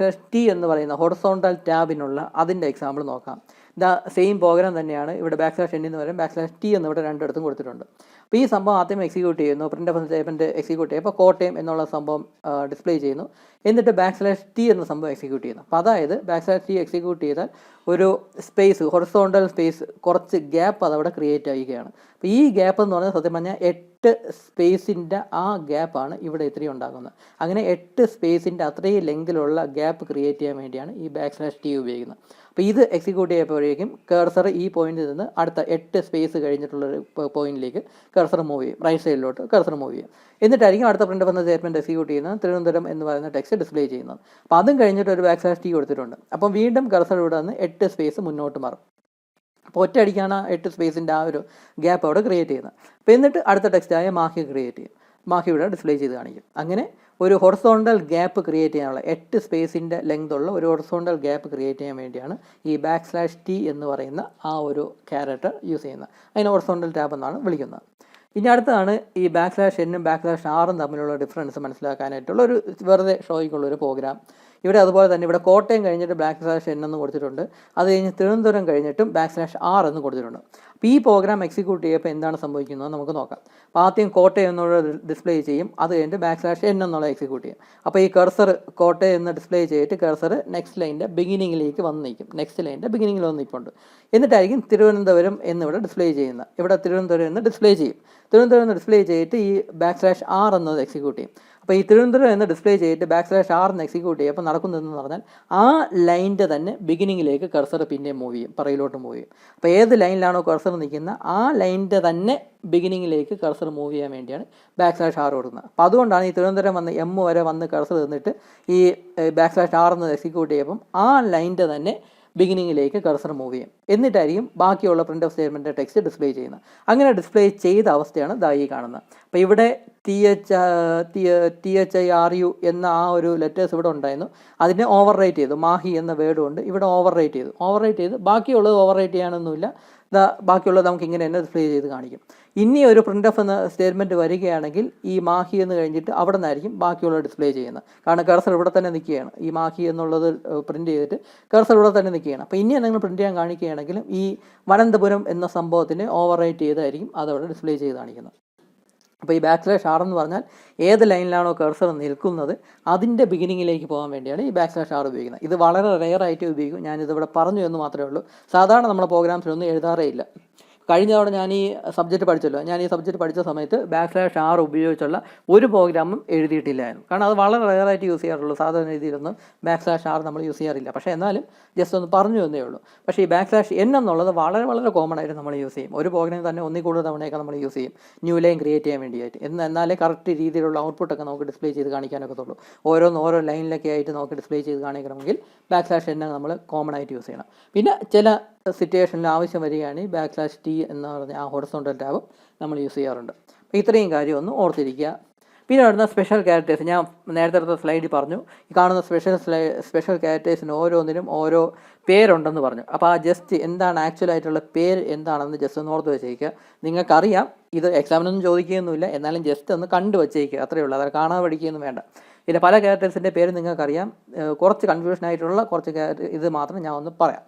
\t എന്ന് പറയുന്ന ഹൊറിസോണ്ടൽ ടാബിനുള്ള അതിൻ്റെ എക്സാമ്പിൾ നോക്കാം. സെയിം പ്രോഗ്രാം തന്നെയാണ്. ഇവിടെ \n എന്ന് പറയും, \t എന്ന് ഇവിടെ രണ്ടിടത്തും കൊടുത്തിട്ടുണ്ട്. അപ്പോൾ ഈ സംഭവം ആദ്യം എക്സിക്യൂട്ട് ചെയ്യുന്നു. പ്രിൻ്റ് എഫ് സ്റ്റേറ്റ്മെൻറ്റ് എക്സിക്യൂട്ട് ചെയ്യുമ്പോൾ കോട്ടയം എന്നുള്ള സംഭവം ഡിസ്പ്ലേ ചെയ്യുന്നു. എന്നിട്ട് \t എന്ന സംഭവം എക്സിക്യൂട്ട് ചെയ്യുന്നു. അപ്പോൾ അതായത് \t എക്സിക്യൂട്ട് ചെയ്താൽ ഒരു സ്പേസ്, ഹൊറിസോണ്ടൽ സ്പേസ്, കുറച്ച് ഗ്യാപ്പ് അതവിടെ ക്രിയേറ്റ് ആവുകയാണ്. അപ്പോൾ ഈ ഗ്യാപ്പ് എന്ന് പറഞ്ഞാൽ സത്യം പറഞ്ഞാൽ 8 സ്പേസിൻ്റെ ആ ഗ്യാപ്പാണ് ഇവിടെ ഇത്രയും ഉണ്ടാകുന്നത്. അങ്ങനെ 8 സ്പേസിൻ്റെ അത്രയും ലെങ്തിലുള്ള ഗ്യാപ്പ് ക്രിയേറ്റ് ചെയ്യാൻ വേണ്ടിയാണ് ഈ \t ഉപയോഗിക്കുന്നത്. അപ്പോൾ ഇത് എക്സിക്യൂട്ട് ചെയ്യുമ്പോഴേക്കും കർസർ ഈ പോയിന്റിൽ നിന്ന് അടുത്ത 8 സ്പേസ് കഴിഞ്ഞിട്ടുള്ളൊരു പോയിന്റിലേക്ക് കർസർ മൂവ് ചെയ്യും, റൈറ്റ് സൈഡിലോട്ട് കർസർ മൂവ് ചെയ്യും. എന്നിട്ടായിരിക്കും അടുത്ത പ്രിൻ്റ് എന്ന സ്റ്റേറ്റ്മെൻറ്റ് എക്സിക്യൂട്ട് ചെയ്യുന്നത്, തിരുവനന്തപുരം എന്ന് പറയുന്ന ടെക്സ്റ്റ് ഡിസ്പ്ലേ ചെയ്യുന്നത്. അപ്പോൾ അതും കഴിഞ്ഞിട്ട് ഒരു \t കൊടുത്തിട്ടുണ്ട്. അപ്പം വീണ്ടും കർസർ ഇവിടെ നിന്ന് 8 സ്പേസ് മുന്നോട്ട് മാറും. അപ്പോൾ ഒറ്റയടിക്കാണ് 8 സ്പേസിൻ്റെ ആ ഒരു ഗ്യാപ്പ് അവിടെ ക്രിയേറ്റ് ചെയ്യുന്നത്. അപ്പോൾ എന്നിട്ട് അടുത്ത ടെക്സ്റ്റായ മാഹി ക്രിയേറ്റ് ചെയ്യും. മാഹി ഇവിടെ ഡിസ്പ്ലേ ചെയ്ത് കാണിക്കും. അങ്ങനെ ഒരു ഹൊറിസോണ്ടൽ ഗ്യാപ്പ് ക്രിയേറ്റ് ചെയ്യാനുള്ള 8 സ്പേസിൻ്റെ ലെങ്തുള്ള ഒരു ഹൊറിസോണ്ടൽ ഗ്യാപ്പ് ക്രിയേറ്റ് ചെയ്യാൻ വേണ്ടിയാണ് ഈ \t എന്ന് പറയുന്ന ആ ഒരു ക്യാരക്ടർ യൂസ് ചെയ്യുന്നത്. അതിനെ ഹൊറിസോണ്ടൽ ടാബ് എന്നാണ് വിളിക്കുന്നത്. ഇനി അടുത്താണ് ഈ \n ഉം \r തമ്മിലുള്ള ഡിഫറൻസ് മനസ്സിലാക്കാനായിട്ടുള്ള ഒരു വെറുതെ ഷോയ്ക്കുള്ളൊരു പ്രോഗ്രാം. ഇവിടെ അതുപോലെ തന്നെ ഇവിടെ കോട്ടയം കഴിഞ്ഞിട്ട് \n എന്ന് കൊടുത്തിട്ടുണ്ട്. അത് കഴിഞ്ഞ് തിരുവനന്തപുരം കഴിഞ്ഞിട്ടും \r എന്ന് കൊടുത്തിട്ടുണ്ട്. അപ്പോൾ ഈ പ്രോഗ്രാം എക്സിക്യൂട്ട് ചെയ്യുമ്പോൾ എന്താണ് സംഭവിക്കുന്നത് നമുക്ക് നോക്കാം. അപ്പോൾ ആദ്യം കോട്ടയം എന്നുള്ള ഡിസ്പ്ലേ ചെയ്യും, അത് കഴിഞ്ഞിട്ട് \n എന്നുള്ള എക്സിക്യൂട്ട് ചെയ്യും. അപ്പോൾ ഈ കർസർ കോട്ടയം എന്ന് ഡിസ്പ്ലേ ചെയ്തിട്ട് കർസർ നെക്സ്റ്റ് ലൈനിൻ്റെ ബിഗിനിങ്ങിലേക്ക് വന്ന് നിൽക്കും. നെക്സ്റ്റ് ലൈനിൻ്റെ ബിഗിനിങ്ങിൽ വന്ന് നിൽപ്പുണ്ട്. എന്നിട്ടായിരിക്കും തിരുവനന്തപുരം എന്നിവിടെ ഡിസ്പ്ലേ ചെയ്യുന്നത്. ഇവിടെ തിരുവനന്തപുരം എന്ന് ഡിസ്പ്ലേ ചെയ്യും. തിരുവനന്തപുരം എന്ന് ഡിസ്പ്ലേ ചെയ്തിട്ട് ഈ \r എന്നത് എക്സിക്യൂട്ട് ചെയ്യും. അപ്പോൾ ഈ തിരുവനന്തപുരം എന്ന് ഡിസ്പ്ലേ ചെയ്തിട്ട് \r എന്ന് എക്സിക്യൂട്ട് ചെയ്യും. അപ്പോൾ നടക്കുന്നതെന്ന് പറഞ്ഞാൽ ആ ലൈനിൻ്റെ തന്നെ ബിഗിനിങ്ങിലേക്ക് കർസർ പിന്നെ മൂവ് ചെയ്യും, പറയിലോട്ട് മൂവ് ചെയ്യും. അപ്പോൾ ഏത് ലൈനിലാണോ കർസർ നിൽക്കുന്നത് ആ ലൈനിൻ്റെ തന്നെ ബിഗിനിങ്ങിലേക്ക് കർസർ മൂവ് ചെയ്യാൻ വേണ്ടിയാണ് \r കൊടുക്കുന്നത്. അപ്പോൾ അതുകൊണ്ടാണ് ഈ തിരുവനന്തപുരം വന്ന് m വരെ വന്ന് കർസർ നിന്നിട്ട് ഈ \r എന്ന് എക്സിക്യൂട്ട് ചെയ്യുമ്പം ആ ലൈനിൻ്റെ തന്നെ ബിഗിനിങ്ങിലേക്ക് കർസർ മൂവ് ചെയ്യും. എന്നിട്ടായിരിക്കും ബാക്കിയുള്ള print of statement text display ചെയ്യുന്നത്. അങ്ങനെ ഡിസ്പ്ലേ ചെയ്ത അവസ്ഥയാണ് ഈ കാണുന്നത്. അപ്പോൾ ഇവിടെ THIRU എന്ന ആ ഒരു ലെറ്റേഴ്സ് ഇവിടെ ഉണ്ടായിരുന്നു. അതിനെ ഓവർ റൈറ്റ് ചെയ്തു. മാഹി എന്ന വേർഡ് കൊണ്ട് ഇവിടെ ഓവർ റൈറ്റ് ചെയ്തു. ബാക്കിയുള്ളത് ഓവർ റൈറ്റ് ചെയ്യാനൊന്നുമില്ല. ബാക്കിയുള്ളത് നമുക്ക് ഇങ്ങനെ തന്നെ ഡിസ്പ്ലേ ചെയ്ത് കാണിക്കും. ഇനി ഒരു പ്രിൻ്റ് ഓഫ് എന്ന സ്റ്റേറ്റ്മെൻറ്റ് വരികയാണെങ്കിൽ ഈ മാഹി എന്ന് കഴിഞ്ഞിട്ട് അവിടെ നിന്നായിരിക്കും ബാക്കിയുള്ള ഡിസ്പ്ലേ ചെയ്യുന്നത്. കാരണം കർസർ ഇവിടെ തന്നെ നിൽക്കുകയാണ്. ഈ മാഹി എന്നുള്ളത് പ്രിൻറ്റ് ചെയ്തിട്ട് കർസർ ഇവിടെ തന്നെ നിൽക്കുകയാണ്. അപ്പോൾ ഇനി എന്തെങ്കിലും പ്രിൻറ്റ് ചെയ്യാൻ കാണിക്കുകയാണെങ്കിലും ഈ വനന്തപുരം എന്ന സംഭവത്തിന് ഓവർ റൈറ്റ് ചെയ്തായിരിക്കും അതവിടെ ഡിസ്പ്ലേ ചെയ്ത് കാണിക്കുന്നത്. അപ്പോൾ ഈ \r എന്ന് പറഞ്ഞാൽ ഏത് ലൈനിലാണോ കഴ്സർ നിൽക്കുന്നത് അതിൻ്റെ ബിഗിനിങ്ങിലേക്ക് പോകാൻ വേണ്ടിയാണ് ഈ \r ഉപയോഗിക്കുന്നത്. ഇത് വളരെ റെയറായിട്ട് ഉപയോഗിക്കും. ഞാനിതിവിടെ പറഞ്ഞു എന്ന് മാത്രമേ ഉള്ളൂ. സാധാരണ നമ്മുടെ പ്രോഗ്രാംസിലൊന്നും എഴുതാറേ ഇല്ല. കഴിഞ്ഞ തവണ ഞാൻ ഈ സബ്ജക്റ്റ് പഠിച്ചല്ലോ, ഞാൻ ഈ സബ്ജക്റ്റ് പഠിച്ച സമയത്ത് \r ഉപയോഗിച്ചുള്ള ഒരു പ്രോഗ്രാമും എഴുതിയിട്ടില്ലായിരുന്നു. കാരണം അത് വളരെ റെയറായിട്ട് യൂസ് ചെയ്യാറുള്ളൂ. സാധാരണ രീതിയിലൊന്നും \r നമ്മൾ യൂസ് ചെയ്യാറില്ല. പക്ഷേ എന്നാലും ജസ്റ്റ് ഒന്ന് പറഞ്ഞു എന്നേ ഉള്ളൂ. പക്ഷേ ഈ \n എന്നുള്ളത് വളരെ വളരെ കോമൺ ആയിട്ട് നമ്മൾ യൂസ് ചെയ്യും. ഒരു പ്രോഗ്രാം തന്നെ ഒന്നിൽ കൂടുതൽ തവണയൊക്കെ നമ്മൾ യൂസ് ചെയ്യും ന്യൂ ലൈൻ ക്രിയേറ്റ് ചെയ്യാൻ വേണ്ടിയിട്ട്. എന്നാലേ കറക്റ്റ് രീതിയിലുള്ള ഔട്ട്പുട്ടൊക്കെ നമുക്ക് ഡിസ്പ്ലേ ചെയ്ത് കാണിക്കാനൊക്കത്തുള്ളൂ. ഓരോ ലൈനിലൊക്കെ ആയിട്ട് നമുക്ക് ഡിസ്പ്ലേ ചെയ്ത് കാണിക്കണമെങ്കിൽ \n നമ്മൾ കോമൺ ആയിട്ട് യൂസ് ചെയ്യണം. പിന്നെ ചില സിറ്റുവേഷനിൽ ആവശ്യം വരികയാണ് ഈ \t എന്ന് പറഞ്ഞ ആ ഹൊറിസോണ്ടൽ ടാബും നമ്മൾ യൂസ് ചെയ്യാറുണ്ട്. അപ്പോൾ ഇത്രയും കാര്യം ഒന്ന് ഓർത്തിരിക്കുക. പിന്നെ വരുന്ന സ്പെഷ്യൽ ക്യാരക്ടേഴ്സ് ഞാൻ നേരത്തെ അടുത്ത സ്ലൈഡിൽ പറഞ്ഞു. ഈ കാണുന്ന സ്പെഷ്യൽ ക്യാരക്ടേഴ്സിന് ഓരോന്നിനും ഓരോ പേരുണ്ടെന്ന് പറഞ്ഞു. അപ്പോൾ ആ ജസ്റ്റ് എന്താണ് ആക്ച്വലായിട്ടുള്ള പേര് എന്താണെന്ന് ജസ്റ്റ് ഒന്ന് ഓർത്ത് വെച്ചേക്കുക. നിങ്ങൾക്കറിയാം, ഇത് എക്സാമിനൊന്നും ചോദിക്കുകയൊന്നുമില്ല, എന്നാലും ജസ്റ്റ് ഒന്ന് കണ്ടു വെച്ചേക്കുക, അത്രയേ ഉള്ളൂ. അതായത് കാണാതെ പഠിക്കുകയൊന്നും വേണ്ട. ഇതിൻ്റെ പല ക്യാരക്ടേഴ്സിൻ്റെ പേര് നിങ്ങൾക്കറിയാം. കുറച്ച് കൺഫ്യൂഷനായിട്ടുള്ള കുറച്ച് ഇത് മാത്രം ഞാൻ ഒന്ന് പറയാം.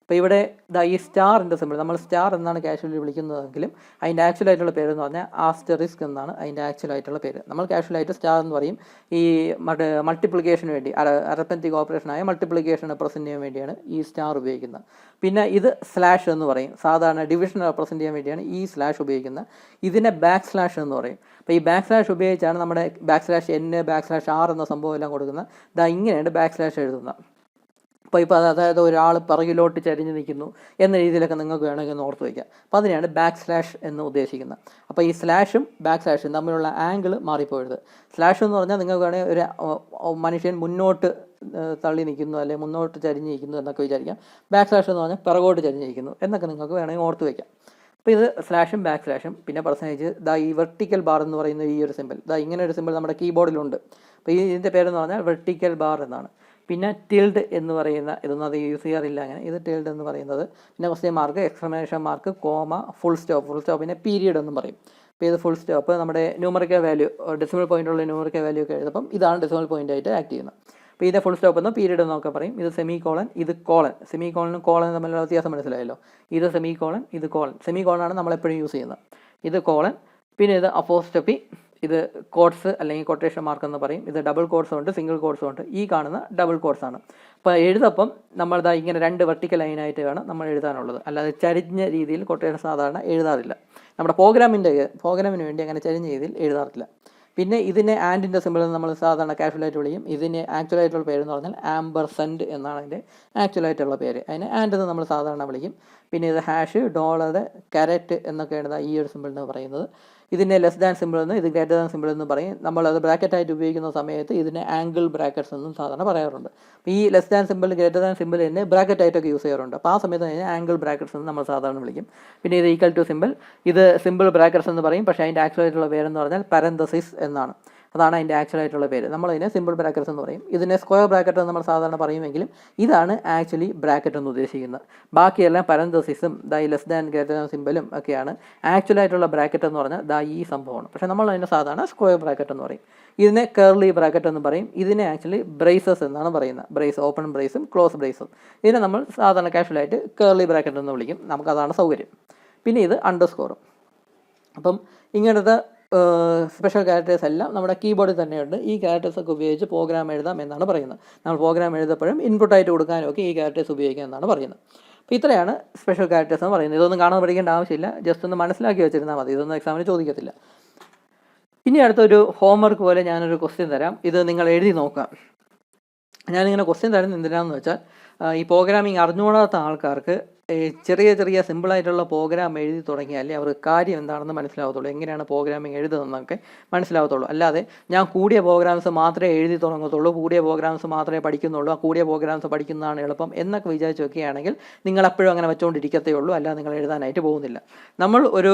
അപ്പോൾ ഇവിടെ ഈ സ്റ്റാറിൻ്റെ സിമ്പിൾ, നമ്മൾ സ്റ്റാർ എന്നാണ് കാഷ്വലി വിളിക്കുന്നതെങ്കിലും അതിൻ്റെ ആക്ച്വലായിട്ടുള്ള പേരെന്ന് പറഞ്ഞാൽ ആസ്റ്ററിസ്ക് എന്നാണ് അതിൻ്റെ ആക്ച്വലായിട്ടുള്ള പേര്. നമ്മൾ കാഷ്വലായിട്ട് സ്റ്റാർ എന്ന് പറയും. ഈ മൾട്ടിപ്ലിക്കേഷന് വേണ്ടി അരത്തൻറ്റിക് ഓപ്പറേഷനായ മൾട്ടിപ്ലിക്കേഷൻ റെപ്രസെൻറ്റ് ചെയ്യാൻ വേണ്ടിയാണ് ഈ സ്റ്റാർ ഉപയോഗിക്കുന്നത്. പിന്നെ ഇത് സ്ലാഷ് എന്ന് പറയും. സാധാരണ ഡിവിഷൻ റെപ്രസെൻറ്റ് ചെയ്യാൻ വേണ്ടിയാണ് ഈ സ്ലാഷ് ഉപയോഗിക്കുന്നത്. ഇതിനെ \/ എന്ന് പറയും. അപ്പോൾ ഈ \/ ഉപയോഗിച്ചാണ് നമ്മുടെ \n \r എന്ന സംഭവം എല്ലാം കൊടുക്കുന്നത്. ഇങ്ങനെയാണ് \/ എഴുതുന്നത്. അപ്പോൾ അതായത് ഒരാൾ പിറകിലോട്ട് ചരിഞ്ഞ് നിൽക്കുന്നു എന്ന രീതിയിലൊക്കെ നിങ്ങൾക്ക് വേണമെങ്കിൽ ഒന്ന് ഓർത്ത് വയ്ക്കാം. അപ്പോൾ അതിനെയാണ് \/ എന്ന് ഉദ്ദേശിക്കുന്നത്. അപ്പോൾ ഈ സ്ലാഷും \/ തമ്മിലുള്ള ആംഗിൾ മാറിപ്പോയത്. സ്ലാഷ് എന്ന് പറഞ്ഞാൽ നിങ്ങൾക്ക് വേണമെങ്കിൽ ഒരു മനുഷ്യൻ മുന്നോട്ട് തള്ളി നിൽക്കുന്നു അല്ലെങ്കിൽ മുന്നോട്ട് ചരിഞ്ഞ് നിൽക്കുന്നു എന്നൊക്കെ വിചാരിക്കാം. \/ എന്ന് പറഞ്ഞാൽ പിറകോട്ട് ചരിഞ്ഞ് നിൽക്കുന്നു എന്നൊക്കെ നിങ്ങൾക്ക് വേണമെങ്കിൽ ഓർത്ത് വയ്ക്കാം. അപ്പോൾ ഇത് സ്ലാഷും \/ പിന്നെ പെർസെൻറ്റേജ് ഈ വെർട്ടിക്കൽ ബാർ എന്ന് പറയുന്ന ഈ ഒരു സിമ്പിൾ, ഇങ്ങനെ ഒരു സിമ്പിൾ നമ്മുടെ കീബോർഡിലുണ്ട്. അപ്പോൾ ഇതിൻ്റെ പേരെന്ന് പറഞ്ഞാൽ വെർട്ടിക്കൽ ബാർ എന്നാണ്. പിന്നെ ടിൽഡ് എന്ന് പറയുന്ന ഇതൊന്നും അത് യൂസ് ചെയ്യാറില്ല അങ്ങനെ. ഇത് ടിൽഡ് എന്ന് പറയുന്നത്. പിന്നെ question mark, exclamation mark, comma, full സ്റ്റോപ്പിനെ പീരിയഡ് എന്നും പറയും. അപ്പോൾ ഇത് ഫുൾ സ്റ്റോപ്പ് നമ്മുടെ ന്യൂമറിക്കൽ വാല്യൂ, ഡെസിമൽ പോയിൻ്റുള്ള ന്യൂമറിക്കൽ വാല്യൂ ഒക്കെ എഴുതുമ്പം ഇതാണ് ഡെസിമൽ പോയിൻ്റ് ആയിട്ട് ആക്ട് ചെയ്യുന്നത്. അപ്പോൾ ഇതിനെ ഫുൾ സ്റ്റോപ്പ് എന്നോ പീരിയഡ് എന്നൊക്കെ പറയും. ഇത് സെമി-കോളൻ, ഇത് കോളൻ. സെമി-കോളനും കോളനും തമ്മിലുള്ള വ്യത്യാസം മനസ്സിലായല്ലോ. ഇത് സെമി-കോളൻ, ഇത് കോളൻ. സെമി-കോളനാണ് നമ്മളെപ്പോഴും യൂസ് ചെയ്യുന്നത്. ഇത് കോളൻ. പിന്നെ ഇത് അപ്പോസ്ട്രോഫി, ഇത് കോട്ട്സ് അല്ലെങ്കിൽ കൊട്ടേഷൻ മാർക്ക് എന്ന് പറയും. ഇത് ഡബിൾ കോട്ട്സും ഉണ്ട്, സിംഗിൾ കോട്ട്സും ഉണ്ട്. ഈ കാണുന്ന ഡബിൾ കോട്ട്സ് ആണ്. അപ്പോൾ എഴുതപ്പം നമ്മൾ ഇങ്ങനെ 2 വെർട്ടിക്കൽ ലൈനായിട്ട് വേണം നമ്മൾ എഴുതാനുള്ളത്. അല്ലാതെ ചരിഞ്ഞ രീതിയിൽ കൊട്ടേഷൻ സാധാരണ എഴുതാറില്ല. നമ്മുടെ പ്രോഗ്രാമിന് വേണ്ടി അങ്ങനെ ചരിഞ്ഞ രീതിയിൽ എഴുതാറില്ല. പിന്നെ ഇതിനെ ആൻഡിൻ്റെ സിമ്പിൾ നമ്മൾ സാധാരണ കാഷ്വലായിട്ട് വിളിക്കും. ഇതിന് ആക്ച്വലായിട്ടുള്ള പേരെന്ന് പറഞ്ഞാൽ ആംബർസെൻഡ് എന്നാണ് അതിൻ്റെ ആക്ച്വലായിട്ടുള്ള പേര്. അതിനെ ആൻഡ് എന്ന് നമ്മൾ സാധാരണ വിളിക്കും. പിന്നെ ഇത് ഹാഷ്, ഡോളർ, കാരറ്റ് എന്നൊക്കെയാണ് ഈ ഒരു സിമ്പിൾ എന്ന് പറയുന്നത്. ഇതിനെ ലെസ് ദാൻ സിമ്പിൾ എന്ന്, ഇത് ഗ്രേറ്റർ ദാൻ സിമ്പിൾ എന്ന് പറയും. നമ്മളത് ബ്രാക്കറ്റായിട്ട് ഉപയോഗിക്കുന്ന സമയത്ത് ഇതിനെ ആംഗിൾ ബ്രാക്കറ്റ്സ് എന്നും സാധാരണ പറയാറുണ്ട്. അപ്പോൾ ഈ less than simple, greater than simple തന്നെ ബ്രാക്കറ്റായിട്ടൊക്കെ യൂസ് ചെയ്യാറുണ്ട്. അപ്പോൾ ആ സമയത്ത് അതിനെ ആംഗിൾ ബ്രാക്കറ്റ്സ് എന്ന് നമ്മൾ സാധാരണ വിളിക്കും. പിന്നെ ഇത് ഈക്വൽ ടു സിമ്പിൾ, ഇത് സിമ്പിൾ ബ്രാക്കറ്റ്സ് എന്ന് പറയും. പക്ഷേ അതിൻ്റെ ആക്ച്വലായിട്ടുള്ള പേരെന്ന് പറഞ്ഞാൽ പരന്തസിസ് എന്നാണ്. അതാണ് അതിൻ്റെ ആക്ച്വലായിട്ടുള്ള പേര്. നമ്മളതിനെ സിമ്പിൾ ബ്രാക്കറ്റ്സ് എന്ന് പറയും. ഇതിനെ സ്ക്വയർ ബ്രാക്കറ്റ് എന്ന് നമ്മൾ സാധാരണ പറയുമെങ്കിലും ഇതാണ് ആക്ച്വലി ബ്രാക്കറ്റ് എന്ന് ഉദ്ദേശിക്കുന്നത്. ബാക്കിയെല്ലാം പരന്തസിസും ഈ ലെസ് ദാൻ ഗ്രേറ്റർ ദാൻ സിമ്പിളും ഒക്കെയാണ്. ആക്ച്വലായിട്ടുള്ള ബ്രാക്കറ്റ് എന്ന് പറഞ്ഞാൽ ഈ സംഭവമാണ്. പക്ഷേ നമ്മൾ അതിനെ സാധാരണ സ്ക്വയർ ബ്രാക്കറ്റ് എന്ന് പറയും. ഇതിനെ കേർലി ബ്രാക്കറ്റ് എന്ന് പറയും. ഇതിനെ ആക്ച്വലി ബ്രേസസ് എന്നാണ് പറയുന്നത്. ബ്രേസ്, ഓപ്പൺ ബ്രേസും ക്ലോസ് ബ്രേസും. ഇതിനെ നമ്മൾ സാധാരണ കാഷ്വലായിട്ട് കേർലി ബ്രാക്കറ്റ് എന്ന് വിളിക്കും. നമുക്കതാണ് സൗകര്യം. പിന്നെ ഇത് അണ്ടർസ്കോറും. അപ്പം ഇങ്ങനത്തെ സ്പെഷ്യൽ ക്യാരക്ടേഴ്സ് എല്ലാം നമ്മുടെ കീബോർഡിൽ തന്നെയുണ്ട്. ഈ ക്യാരക്ടേഴ്സൊക്കെ ഉപയോഗിച്ച് പ്രോഗ്രാം എഴുതാം എന്നാണ് പറയുന്നത്. നമ്മൾ പ്രോഗ്രാം എഴുതപ്പോഴും ഇൻപുട്ടായിട്ട് കൊടുക്കാനും ഒക്കെ ഈ ക്യാരക്ടേഴ്സ് ഉപയോഗിക്കാം എന്നാണ് പറയുന്നത്. അപ്പോൾ ഇത്രയാണ് സ്പെഷ്യൽ ക്യാരക്ടേഴ്സ് എന്ന് പറയുന്നത്. ഇതൊന്നും കാണാൻ പഠിക്കേണ്ട ആവശ്യമില്ല, ജസ്റ്റ് ഒന്ന് മനസ്സിലാക്കി വെച്ചിരുന്നാൽ മതി. ഇതൊന്നും എക്സാമിന് ചോദിക്കത്തില്ല. ഇനി അടുത്തൊരു ഹോംവർക്ക് പോലെ ഞാനൊരു ക്വസ്റ്റ്യൻ തരാം. ഇത് നിങ്ങൾ എഴുതി നോക്കാം. ഞാനിങ്ങനെ ക്വസ്റ്റ്യൻ തരുന്നത് എന്തിനാണെന്ന് വെച്ചാൽ ഈ പ്രോഗ്രാമിംഗ് അറിഞ്ഞുകൂടാത്ത ആൾക്കാർക്ക് ചെറിയ സിമ്പിളായിട്ടുള്ള പ്രോഗ്രാം എഴുതി തുടങ്ങിയാലേ അവർക്ക് കാര്യം എന്താണെന്ന് മനസ്സിലാവത്തുള്ളൂ, എങ്ങനെയാണ് പ്രോഗ്രാമിംഗ് എഴുതുന്നതെന്നൊക്കെ മനസ്സിലാവത്തുള്ളൂ. അല്ലാതെ ഞാൻ കൂടിയ പ്രോഗ്രാംസ് മാത്രമേ എഴുതി തുടങ്ങത്തുള്ളൂ, കൂടിയ പ്രോഗ്രാംസ് മാത്രമേ പഠിക്കുന്നുള്ളൂ, ആ കൂടിയ പ്രോഗ്രാംസ് പഠിക്കുന്നതാണ് എളുപ്പം എന്നൊക്കെ വിചാരിച്ച് വെക്കുകയാണെങ്കിൽ നിങ്ങളെപ്പോഴും അങ്ങനെ വെച്ചുകൊണ്ടിരിക്കത്തേ ഉള്ളൂ, അല്ലാതെ നിങ്ങൾ എഴുതാനായിട്ട് പോകുന്നില്ല. നമ്മൾ ഒരു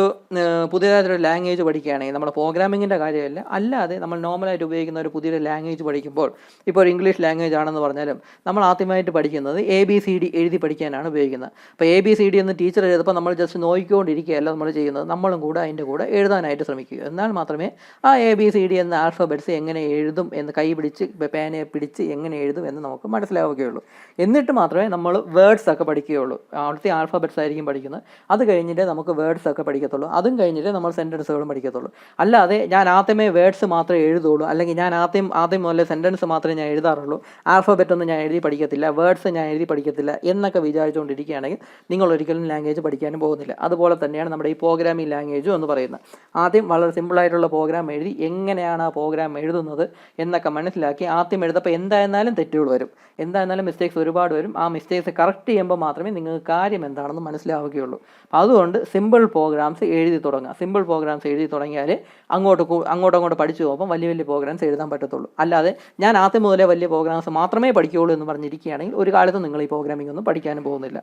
പുതിയതായിട്ടൊരു ലാംഗ്വേജ് പഠിക്കുകയാണെങ്കിൽ നമ്മുടെ പ്രോഗ്രാമിങ്ങിൻ്റെ കാര്യമല്ല, അല്ലാതെ നമ്മൾ നോർമലായിട്ട് ഉപയോഗിക്കുന്ന ഒരു പുതിയൊരു ലാംഗ്വേജ് പഠിക്കുമ്പോൾ, ഇപ്പോൾ ഒരു ഇംഗ്ലീഷ് ലാംഗ്വേജ് ആണെന്ന് പറഞ്ഞാലും നമ്മൾ ആദ്യമായിട്ട് പഠിക്കുന്നത് ABCD എഴുതി പഠിക്കാനാണ് ഉപയോഗിക്കുന്നത്. ഇപ്പോൾ ABCD എന്ന് ടീച്ചർ എഴുതുമ്പോൾ നമ്മൾ ജസ്റ്റ് നോക്കിക്കൊണ്ടിരിക്കുകയല്ല നമ്മൾ ചെയ്യുന്നത്, നമ്മളും കൂടെ അതിൻ്റെ കൂടെ എഴുതാനായിട്ട് ശ്രമിക്കുക. എന്നാൽ മാത്രമേ ആ ABCD എന്ന ആൽഫബറ്റ്സ് എങ്ങനെ എഴുതും എന്ന് കൈ പിടിച്ച് പേനയെ പിടിച്ച് എങ്ങനെ എഴുതും എന്ന് നമുക്ക് മനസ്സിലാവുകയുള്ളൂ. എന്നിട്ട് മാത്രമേ നമ്മൾ വേർഡ്സ് ഒക്കെ പഠിക്കുകയുള്ളൂ. ആദ്യത്തെ ആൽഫബറ്റ്സ് ആയിരിക്കും പഠിക്കുന്നത്, അത് കഴിഞ്ഞിട്ട് നമുക്ക് വേർഡ്സ് ഒക്കെ പഠിക്കത്തുള്ളൂ, അതും കഴിഞ്ഞിട്ട് നമ്മൾ സെൻറ്റൻസുകളും പഠിക്കത്തുള്ളൂ. അല്ലാതെ ഞാൻ ആദ്യമേ വേർഡ്സ് മാത്രമേ എഴുതുള്ളൂ, അല്ലെങ്കിൽ ഞാൻ ആദ്യം മുതലേ സെൻറ്റൻസ് മാത്രമേ ഞാൻ എഴുതാറുള്ളൂ, ആൽഫബറ്റ് ഒന്നും ഞാൻ എഴുതി പഠിക്കത്തില്ല, വേർഡ്സ് ഞാൻ എഴുതി പഠിക്കത്തില്ല എന്നൊക്കെ വിചാരിച്ചുകൊണ്ടിരിക്കുകയാണെങ്കിൽ നിങ്ങൾ ഒരിക്കലും ലാംഗ്വേജ് പഠിക്കാനും പോകുന്നില്ല. അതുപോലെ തന്നെയാണ് നമ്മുടെ ഈ പ്രോഗ്രാമിംഗ് ലാംഗ്വേജും എന്ന് പറയുന്നത്. ആദ്യം വളരെ സിമ്പിളായിട്ടുള്ള പ്രോഗ്രാം എഴുതി എങ്ങനെയാണ് ആ പ്രോഗ്രാം എഴുതുന്നത് എന്നൊക്കെ മനസ്സിലാക്കി ആദ്യം എഴുതപ്പോൾ എന്തായിരുന്നാലും തെറ്റുകൾ വരും, എന്തായിരുന്നാലും മിസ്റ്റേക്സ് ഒരുപാട് വരും. ആ മിസ്റ്റേക്സ് കറക്റ്റ് ചെയ്യുമ്പോൾ മാത്രമേ നിങ്ങൾക്ക് കാര്യം എന്താണെന്ന് മനസ്സിലാവുകയുള്ളൂ. അതുകൊണ്ട് സിമ്പിൾ പ്രോഗ്രാംസ് എഴുതി തുടങ്ങുക. സിമ്പിൾ പ്രോഗ്രാംസ് എഴുതി തുടങ്ങിയാൽ അങ്ങോട്ട് പഠിച്ചു പോകുമ്പോൾ വലിയ വലിയ പ്രോഗ്രാംസ് എഴുതാൻ പറ്റത്തുള്ളൂ. അല്ലാതെ ഞാൻ ആദ്യം മുതലേ വലിയ പ്രോഗ്രാംസ് മാത്രമേ പഠിക്കുകയുള്ളൂ എന്ന് പറഞ്ഞിരിക്കുകയാണെങ്കിൽ ഒരു കാലത്ത് നിങ്ങൾ ഈ പ്രോഗ്രാമിംഗ് ഒന്നും പഠിക്കാനും പോകുന്നില്ല.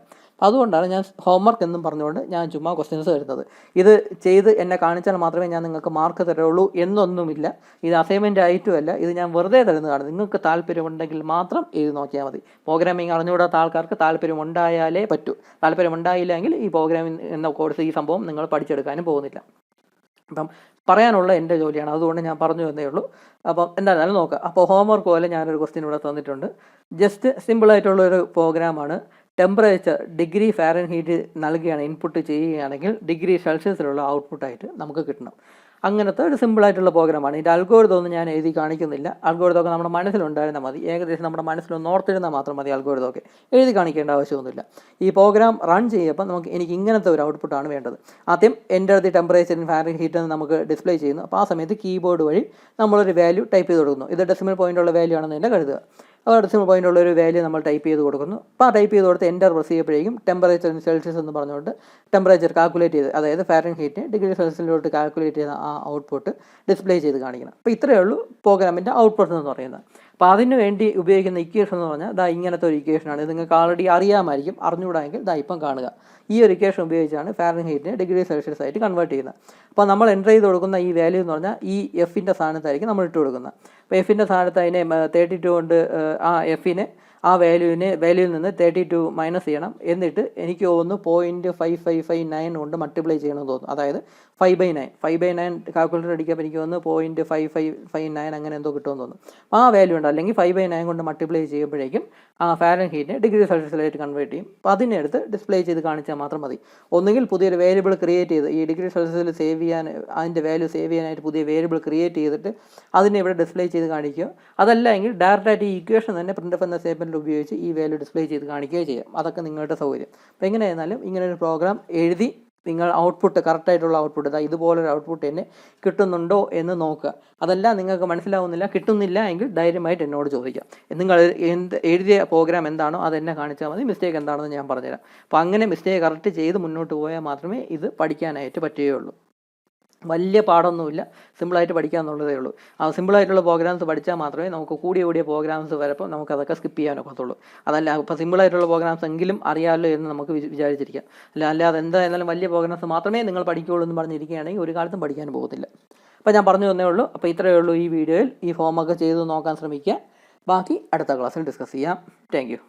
അതുകൊണ്ടാണ് ഞാൻ ഹോംവർക്ക് എന്നും പറഞ്ഞുകൊണ്ട് ഞാൻ ചുമ്മാ ക്വസ്റ്റ്യൻസ് തരുന്നത്. ഇത് ചെയ്ത് എന്നെ കാണിച്ചാൽ മാത്രമേ ഞാൻ നിങ്ങൾക്ക് മാർക്ക് തരുള്ളൂ എന്നൊന്നുമില്ല. ഇത് അസൈൻമെൻറ്റ് ആയിട്ടുമല്ല, ഇത് ഞാൻ വെറുതെ തരുന്നതാണ്. നിങ്ങൾക്ക് താല്പര്യമുണ്ടെങ്കിൽ മാത്രം എഴുതി നോക്കിയാൽ മതി. പ്രോഗ്രാമിംഗ് അറിഞ്ഞുകൂടാത്ത ആൾക്കാർക്ക് താല്പര്യമുണ്ടായാലേ പറ്റൂ. താല്പര്യമുണ്ടായില്ലെങ്കിൽ ഈ പ്രോഗ്രാമിംഗ് എന്ന കോഴ്സ്, ഈ സംഭവം നിങ്ങൾ പഠിച്ചെടുക്കാനും പോകുന്നില്ല. അപ്പം പറയാനുള്ള എൻ്റെ ജോലിയാണ്, അതുകൊണ്ട് ഞാൻ പറഞ്ഞു എന്നേ ഉള്ളൂ. അപ്പം എന്തായാലും നോക്കുക. അപ്പോൾ ഹോംവർക്ക് പോലെ ഞാനൊരു ക്വസ്റ്റ്യൻ ഇവിടെ തന്നിട്ടുണ്ട്. ജസ്റ്റ് സിമ്പിളായിട്ടുള്ളൊരു പ്രോഗ്രാമാണ്. ടെമ്പറേച്ചർ ഡിഗ്രി ഫാരൻഹീറ്റ് നൽകുകയാണ്, ഇൻപുട്ട് ചെയ്യുകയാണെങ്കിൽ ഡിഗ്രി സെൽഷ്യസിലുള്ള ഔട്ട്പുട്ടായിട്ട് നമുക്ക് കിട്ടണം. അങ്ങനത്തെ ഒരു സിമ്പിളായിട്ടുള്ള പ്രോഗ്രാമാണ്. ഇതിൻ്റെ അൽഗോരിതം ഒന്നും ഞാൻ എഴുതി കാണിക്കുന്നില്ല. അൽഗോരിതമൊക്കെ നമ്മുടെ മനസ്സിലുണ്ടായിരുന്നാൽ മതി, ഏകദേശം നമ്മുടെ മനസ്സിലൊന്ന് ഓർത്തിരുന്നാൽ മാത്രം മതി. അൽഗോരിതമൊക്കെ എഴുതി കാണിക്കേണ്ട ആവശ്യമൊന്നുമില്ല. ഈ പ്രോഗ്രാം റൺ ചെയ്യുമ്പോൾ എനിക്ക് ഇങ്ങനത്തെ ഒരു ഔട്ട്പുട്ടാണ് വേണ്ടത്. ആദ്യം enter the temperature in Fahrenheit എന്ന് നമുക്ക് ഡിസ്പ്ലേ ചെയ്യുന്നു. അപ്പോൾ ആ സമയത്ത് കീബോർഡ് വഴി നമ്മളൊരു വാല്യൂ ടൈപ്പ് ചെയ്ത് കൊടുക്കുന്നു. ഇത് ഡെസിമൽ പോയിൻ്റുള്ള വാല്യൂ ആണെന്ന് തന്നെ കരുതുക. അപ്പോൾ ഡെസിമൽ പോയിൻ്റുള്ള ഒരു വാല്യൂ നമ്മൾ ടൈപ്പ് ചെയ്ത് കൊടുക്കുന്നു. അപ്പോൾ ആ ടൈപ്പ് ചെയ്ത് കൊടുത്ത് എൻ്റർ പ്രസ് ചെയ്യുമ്പോഴേക്കും ടെമ്പറേച്ചർ ഇൻ സെൽഷ്യസ് എന്ന് പറഞ്ഞുകൊണ്ട് ടെമ്പറേച്ചർ കാൽക്കുലേറ്റ് ചെയ്ത്, അതായത് ഫാരൻഹീറ്റിനെ ഡിഗ്രി സെൽഷ്യസിലോട്ട് കാൽക്കുലേറ്റ് ചെയ്ത ആ ഔട്ട്പുട്ട് ഡിസ്പ്ലേ ചെയ്ത് കാണിക്കണം. അപ്പോൾ ഇത്രയേ ഉള്ളൂ പ്രോഗ്രാമിൻ്റെ ഔട്ട്പുട്ട് എന്ന് പറയുന്നത്. അപ്പോൾ അതിന് വേണ്ടി ഉപയോഗിക്കുന്ന ഇക്വേഷൻ എന്ന് പറഞ്ഞാൽ ദാ ഇങ്ങനത്തെ ഒരു ഇക്വേഷനാണ്. ഇത് നിങ്ങൾക്ക് ആൾറെഡി അറിയാമായിരിക്കും, അറിഞ്ഞുകൂടാമെങ്കിൽ ദാ ഇപ്പം കാണുക. ഈ ഒരു ഇക്വേഷൻ ഉപയോഗിച്ചാണ് ഫാരൻഹീറ്റിനെ ഡിഗ്രി സെൽഷ്യസ് ആയിട്ട് കൺവേർട്ട് ചെയ്യുന്നത്. അപ്പോൾ നമ്മൾ എൻ്റർ ചെയ്ത് കൊടുക്കുന്ന ഈ വാല്യൂ എന്ന് പറഞ്ഞാൽ ഈ എഫിൻ്റെ സ്ഥാനത്തായിരിക്കും നമ്മൾ ഇട്ട് കൊടുക്കുന്നത്. അപ്പോൾ എഫിൻ്റെ സ്ഥാനത്ത് അതിനെ 32 കൊണ്ട് ആ എഫിനെ ആ വാല്യൂവിൽ നിന്ന് 32 മൈനസ് ചെയ്യണം. എന്നിട്ട് എനിക്ക് തോന്നുന്നു 0.5559 കൊണ്ട് മൾട്ടിപ്ലൈ ചെയ്യണമെന്ന് തോന്നുന്നു. അതായത് 5/9 കാൽക്കുലേറ്റർ അടിക്കുമ്പോൾ എനിക്ക് തോന്നുന്നു 0.5559 അങ്ങനെ എന്തോ കിട്ടുമെന്ന് തോന്നുന്നു. ആ വാല്യൂ ഉണ്ട്, അല്ലെങ്കിൽ 5/9 കൊണ്ട് മൾട്ടിപ്ലൈ ചെയ്യുമ്പോഴേക്കും ആ ഫാരൻഹീറ്റിനെ ഡിഗ്രി സെൽഷ്യസിലായിട്ട് കൺവേർട്ട് ചെയ്യും. അപ്പോൾ അതിനെടുത്ത് ഡിസ്പ്ലേ ചെയ്ത് കാണിച്ചാൽ മാത്രം മതി. ഒന്നുകിൽ പുതിയൊരു വേരിയബിൾ ക്രിയേറ്റ് ചെയ്ത് ഈ ഡിഗ്രി സെൽഷ്യസിൽ സേവ് ചെയ്യാൻ, അതിൻ്റെ വാല്യൂ സേവ് ചെയ്യാനായിട്ട് പുതിയ വേരിയബിൾ ക്രിയേറ്റ് ചെയ്തിട്ട് അതിനെ ഇവിടെ ഡിസ്പ്ലേ ചെയ്ത് കാണിക്കുക. അതല്ല എങ്കിൽ ഡയറക്റ്റായിട്ട് ഈ ഇക്വേഷൻ തന്നെ പ്രിൻ്റ്എഫ് എന്ന സ്റ്റേറ്റ്മെൻറ്റ് ഉപയോഗിച്ച് ഈ വാല്യൂ ഡിസ്പ്ലേ ചെയ്ത് കാണിക്കുകയോ ചെയ്യാം. അതൊക്കെ നിങ്ങളുടെ സൗകര്യം. അപ്പോൾ എങ്ങനെയായിരുന്നാലും ഇങ്ങനൊരു പ്രോഗ്രാം എഴുതി നിങ്ങൾ ഔട്ട്പുട്ട്, കറക്റ്റായിട്ടുള്ള ഔട്ട്പുട്ട്, ഇതുപോലൊരു ഔട്ട്പുട്ട് തന്നെ കിട്ടുന്നുണ്ടോ എന്ന് നോക്കുക. അതല്ല നിങ്ങൾക്ക് മനസ്സിലാവുന്നില്ല, കിട്ടുന്നില്ല എങ്കിൽ ധൈര്യമായിട്ട് എന്നോട് ചോദിക്കാം. നിങ്ങൾ എഴുതിയ പ്രോഗ്രാം എന്താണോ അതെന്നെ കാണിച്ചാൽ മതി, മിസ്റ്റേക്ക് എന്താണെന്ന് ഞാൻ പറഞ്ഞുതരാം. അപ്പോൾ അങ്ങനെ മിസ്റ്റേക്ക് കറക്റ്റ് ചെയ്ത് മുന്നോട്ട് പോയാൽ മാത്രമേ ഇത് പഠിക്കാനായിട്ട് പറ്റുകയുള്ളൂ. വലിയ പാടൊന്നുമില്ല, സിമ്പിളായിട്ട് പഠിക്കാമെന്നുള്ളതേ ഉള്ളൂ. ആ സിമ്പിളായിട്ടുള്ള പ്രോഗ്രാംസ് പഠിച്ചാൽ മാത്രമേ നമുക്ക് കൂടിയ പ്രോഗ്രാംസ് വരപ്പോൾ നമുക്കതൊക്കെ സ്കിപ്പ് ചെയ്യാനൊക്കത്തുള്ളൂ. അതല്ല ഇപ്പോൾ സിമ്പിളായിട്ടുള്ള പ്രോഗ്രാംസ് എങ്കിലും അറിയാമല്ലോ എന്ന് നമുക്ക് വിചാരിച്ചിരിക്കാം. അല്ലാതെ എന്തായാലും വലിയ പ്രോഗ്രാംസ് മാത്രമേ നിങ്ങൾ പഠിക്കുകയുള്ളൂ എന്ന് പറഞ്ഞിരിക്കുകയാണെങ്കിൽ ഒരു കാലത്തും പഠിക്കാൻ പോകത്തില്ല. അപ്പോൾ ഞാൻ പറഞ്ഞു തന്നേ ഉള്ളൂ. അപ്പോൾ ഇത്രയേ ഉള്ളൂ ഈ വീഡിയോയിൽ. ഈ ഫോമൊക്കെ ചെയ്ത് നോക്കാൻ ശ്രമിക്കുക. ബാക്കി അടുത്ത ക്ലാസ്സിൽ ഡിസ്കസ് ചെയ്യാം. Thank you.